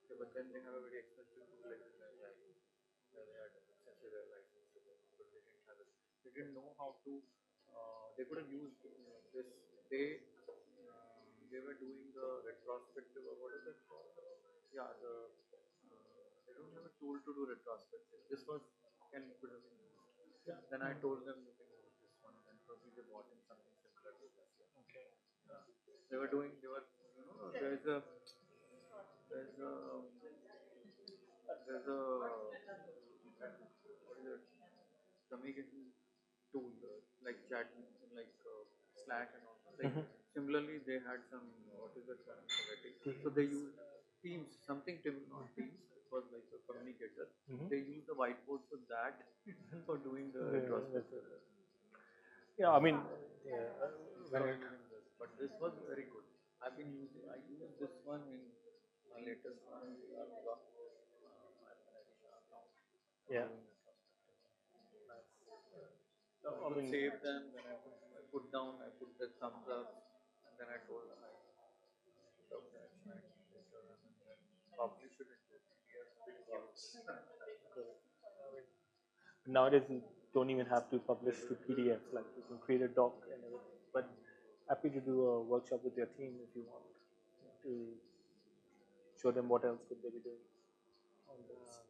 Okay, but then they have a very expensive tool like Agile. They had expensive license, but they didn't have it. They didn't know how to. They could have used this. They were doing the retrospective, or what is it called? Yeah, they don't have a tool to do retrospective. This was could have been used. Yeah. Then I told them you can use this one, and probably they bought in something similar to this. Yeah. Okay. They were doing. They were. There's a there's a there's a what is it? Communication tool like chat, like Slack and all. Like similarly, they had some what is it? So they used Teams, something not Teams. It was like a communicator. They used the whiteboard for that for doing the retrospective. Yeah, I mean, But this was very good. I used this one in my latest one. yeah. I would save them, then I put down, I put the thumbs up, and then I told them I put up the action item later, and then publish it into PDF. Nowadays, you don't even have to publish to PDF. Like you can create a doc and everything. But happy to do a workshop with your team if you want to show them what else could they be doing on this.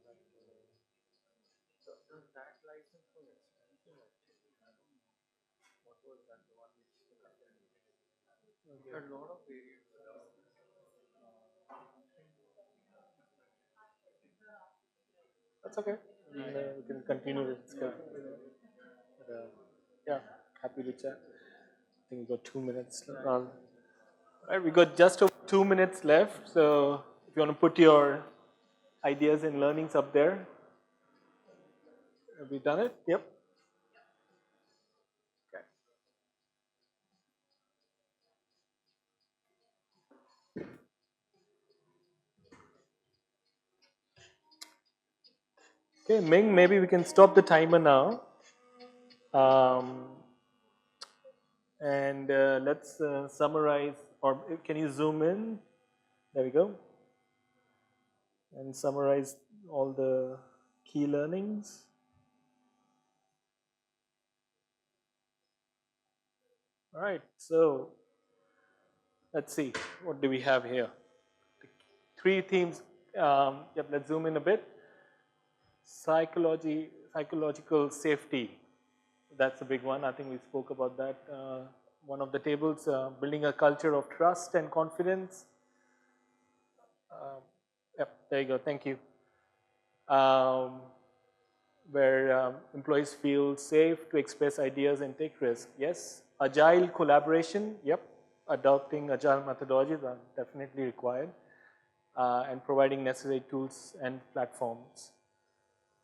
That license was expensive actually. I don't know. What was that? The one which the company had a lot of variants. That's okay. We can continue with discussion. Yeah, happy to chat. I think we got 2 minutes. Right, we got just over 2 minutes left. So if you want to put your ideas and learnings up there. Have we done it? Yep. Okay. Okay, Ming, maybe we can stop the timer now. Um, and let's summarize, or can you zoom in? There we go. And summarize all the key learnings. All right, so let's see, what do we have here? Three themes. Yep, let's zoom in a bit. Psychological safety. That's a big one. I think we spoke about that. One of the tables, building a culture of trust and confidence. Yep, there you go. Thank you. Where employees feel safe to express ideas and take risks. Yes. Agile collaboration. Yep. Adopting agile methodologies are definitely required. And providing necessary tools and platforms.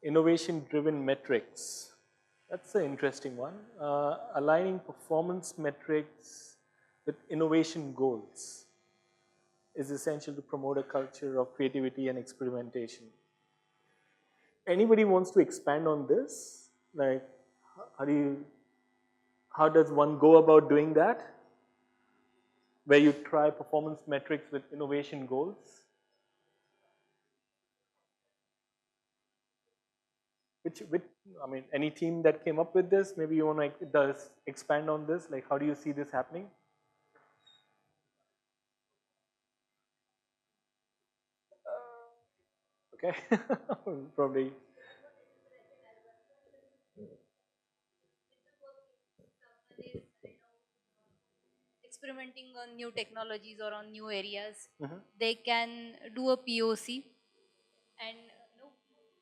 Innovation driven metrics. That's an interesting one. Aligning performance metrics with innovation goals is essential to promote a culture of creativity and experimentation. Anybody wants to expand on this? Like, how does one go about doing that? Where you try performance metrics with innovation goals? Which, I mean, any team that came up with this, maybe you want to expand on this, like how do you see this happening? Okay, probably. Experimenting on new technologies or on new areas, Mhm. they can do a POC, and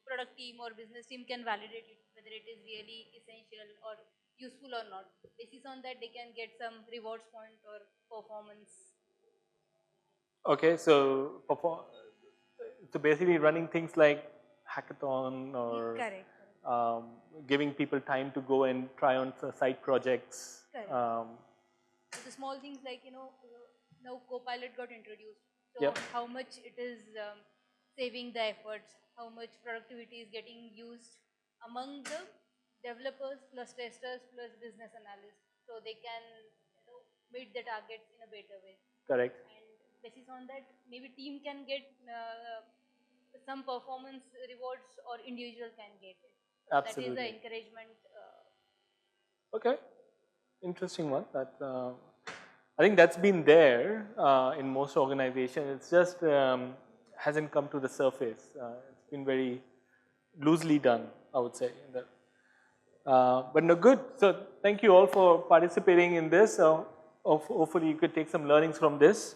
product team or business team can validate it whether it is really essential or useful or not. Basis on that, they can get some rewards point or performance. Okay, so basically running things like hackathon or Correct. um, giving people time to go and try on side projects. Correct. So the small things like now Copilot got introduced. So Yep. how much it is saving the efforts, how much productivity is getting used among the developers plus testers plus business analysts, so they can meet the targets in a better way. Correct. And basis on that, maybe team can get some performance rewards or individual can get it. So that is the Absolutely. encouragement. Okay, interesting one. That I think that's been there in most organizations. It's just hasn't come to the surface. It's been very loosely done, I would say. But no, good. So thank you all for participating in this. Hopefully you could take some learnings from this.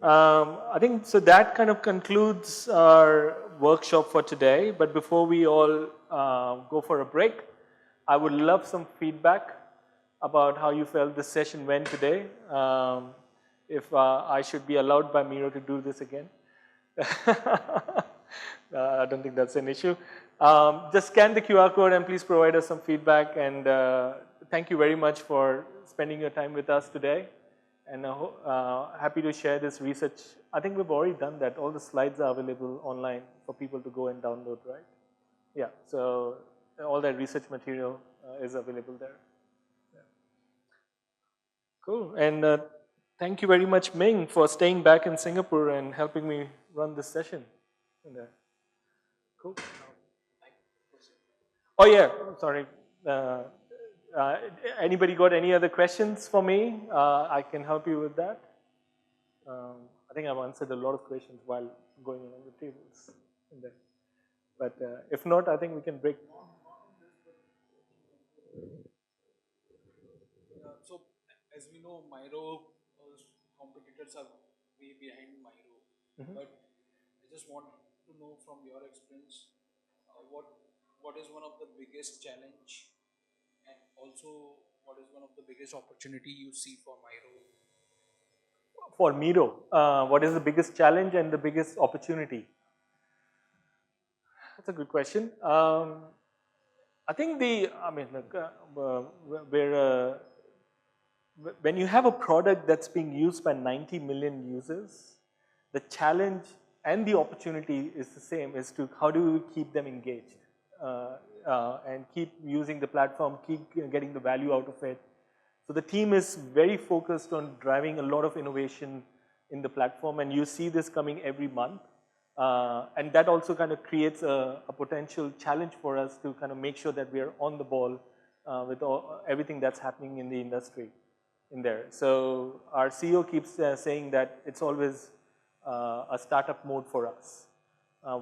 I think so that kind of concludes our workshop for today. But before we all go for a break, I would love some feedback about how you felt this session went today. If I should be allowed by Miro to do this again. I don't think that's an issue. Just scan the QR code and please provide us some feedback. And thank you very much for spending your time with us today. And happy to share this research. I think we've already done that. All the slides are available online for people to go and download, right? Yeah, so all that research material is available there. Yeah. Cool. And thank you very much, Ming, for staying back in Singapore and helping me run this session. And, cool. Oh yeah, sorry. Uh, uh, Anybody got any other questions for me? I can help you with that. I think I've answered a lot of questions while going along the tables. But if not, I think we can break. So, as we know, Miro's competitors are way behind Miro. But I just want to know from your experience, what is one of the biggest challenge, and also what is one of the biggest opportunity you see for Miro? For Miro, what is the biggest challenge and the biggest opportunity? That's a good question. I think when you have a product that's being used by 90 million users, the challenge and the opportunity is the same, is to how do we keep them engaged and keep using the platform, keep getting the value out of it. So the team is very focused on driving a lot of innovation in the platform, and you see this coming every month. And that also kind of creates a potential challenge for us to kind of make sure that we are on the ball with everything that's happening in the industry in there. So our CEO keeps saying that it's always a startup mode for us.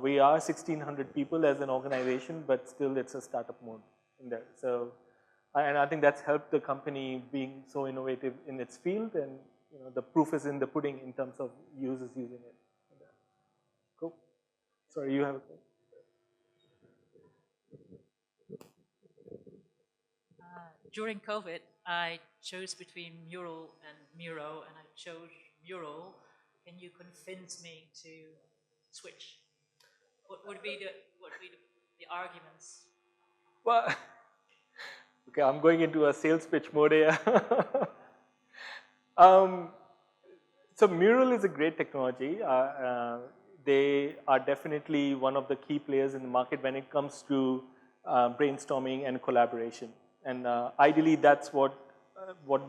We are 1,600 people as an organization, but still it's a startup mode in there. So, and I think that's helped the company being so innovative in its field, and the proof is in the pudding in terms of users using it. Cool. Sorry, you have a question? During COVID, I chose between Mural and Miro, and I chose Mural. Can you convince me to switch? What would be the arguments? Well, okay, I'm going into a sales pitch mode here. So Mural is a great technology. They are definitely one of the key players in the market when it comes to brainstorming and collaboration. And ideally, that's what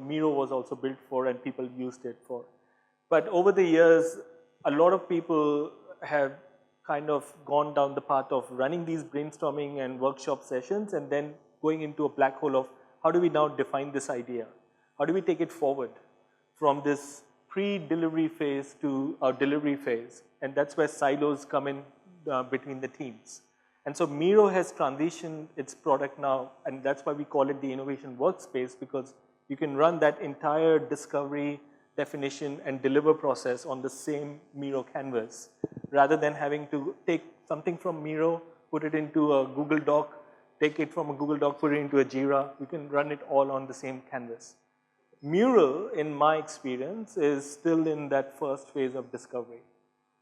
Miro was also built for, and people used it for. But over the years, a lot of people have kind of gone down the path of running these brainstorming and workshop sessions, and then going into a black hole of how do we now define this idea? How do we take it forward from this pre-delivery phase to our delivery phase? And that's where silos come in between the teams. And so Miro has transitioned its product now, and that's why we call it the innovation workspace, because you can run that entire discovery, definition, and deliver process on the same Miro canvas, rather than having to take something from Miro, put it into a Google Doc, take it from a Google Doc, put it into a Jira. You can run it all on the same canvas. Mural, in my experience, is still in that first phase of discovery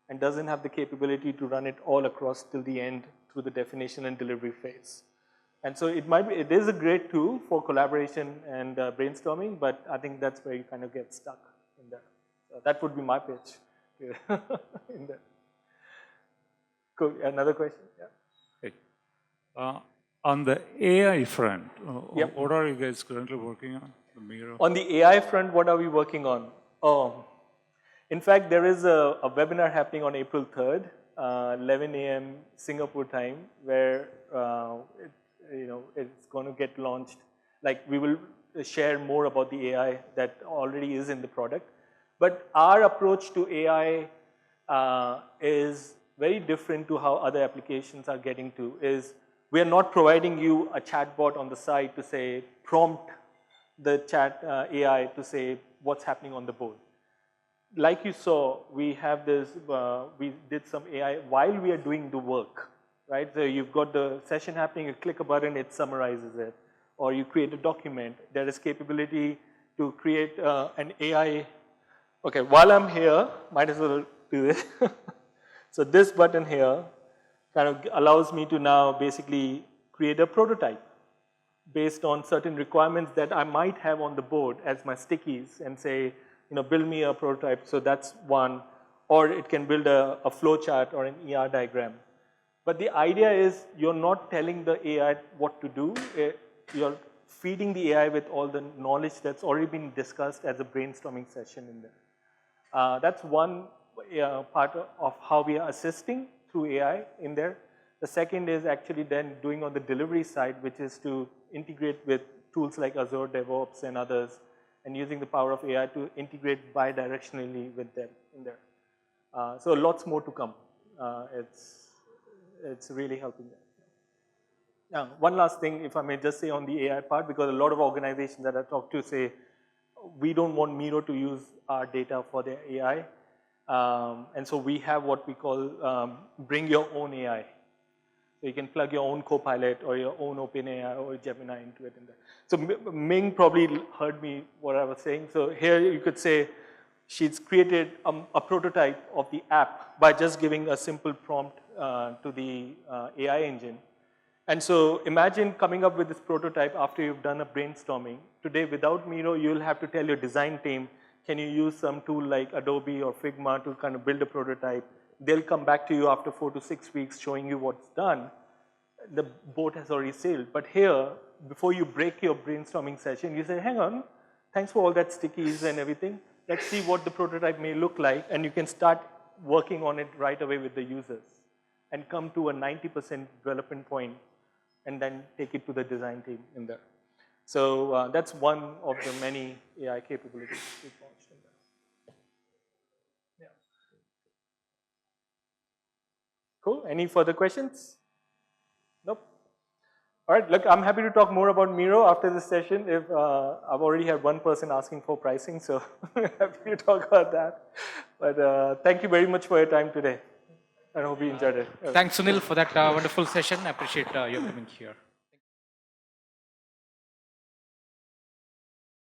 and doesn't have the capability to run it all across till the end through the definition and delivery phase. And so it is a great tool for collaboration and brainstorming, but I think that's where you kind of get stuck in that. So that would be my pitch in that. Cool. Another question? Yeah. Okay. On the AI front, Yep. what are you guys currently working on? The Miro? On the AI front, what are we working on? In fact, there is a webinar happening on April 3rd, 11 a.m. Singapore time, where it's going to get launched. Like, we will share more about the AI that already is in the product. But our approach to AI is very different to how other applications are getting to. We are not providing you a chatbot on the side to say, prompt the chat AI to say what's happening on the board. Like you saw, we have this, we did some AI while we are doing the work, right? So you've got the session happening, you click a button, it summarizes it. Or you create a document. There is capability to create an AI. Okay, while I'm here, might as well do this. So this button here kind of allows me to now basically create a prototype based on certain requirements that I might have on the board as my stickies, and say, build me a prototype. So that's one. Or it can build a flow chart or an ER diagram. But the idea is you're not telling the AI what to do. You're feeding the AI with all the knowledge that's already been discussed as a brainstorming session in there. That's one part of how we are assisting through AI in there. The second is actually then doing on the delivery side, which is to integrate with tools like Azure DevOps and others, and using the power of AI to integrate bidirectionally with them in there. So lots more to come. It's really helping them. Now, one last thing, if I may just say on the AI part, because a lot of organizations that I talk to say, we don't want Miro to use our data for their AI. And so we have what we call bring your own AI. So you can plug your own Copilot or your own OpenAI or Gemini into it. So Ming probably heard me what I was saying. So here you could say she's created a prototype of the app by just giving a simple prompt to the AI engine. And so imagine coming up with this prototype after you've done a brainstorming. Today, without Miro, you'll have to tell your design team, can you use some tool like Adobe or Figma to kind of build a prototype? They'll come back to you after 4 to 6 weeks showing you what's done. The boat has already sailed. But here, before you break your brainstorming session, you say, hang on, thanks for all that stickies and everything. Let's see what the prototype may look like, and you can start working on it right away with the users and come to a 90% development point and then take it to the design team in there. So that's one of the many AI capabilities we've launched in there. Yeah. Cool. Any further questions? Nope. All right. Look, I'm happy to talk more about Miro after this session. If I've already had one person asking for pricing, so happy to talk about that. But thank you very much for your time today. I hope you enjoyed it. Thanks, Sunil, for that wonderful session. I appreciate your coming here.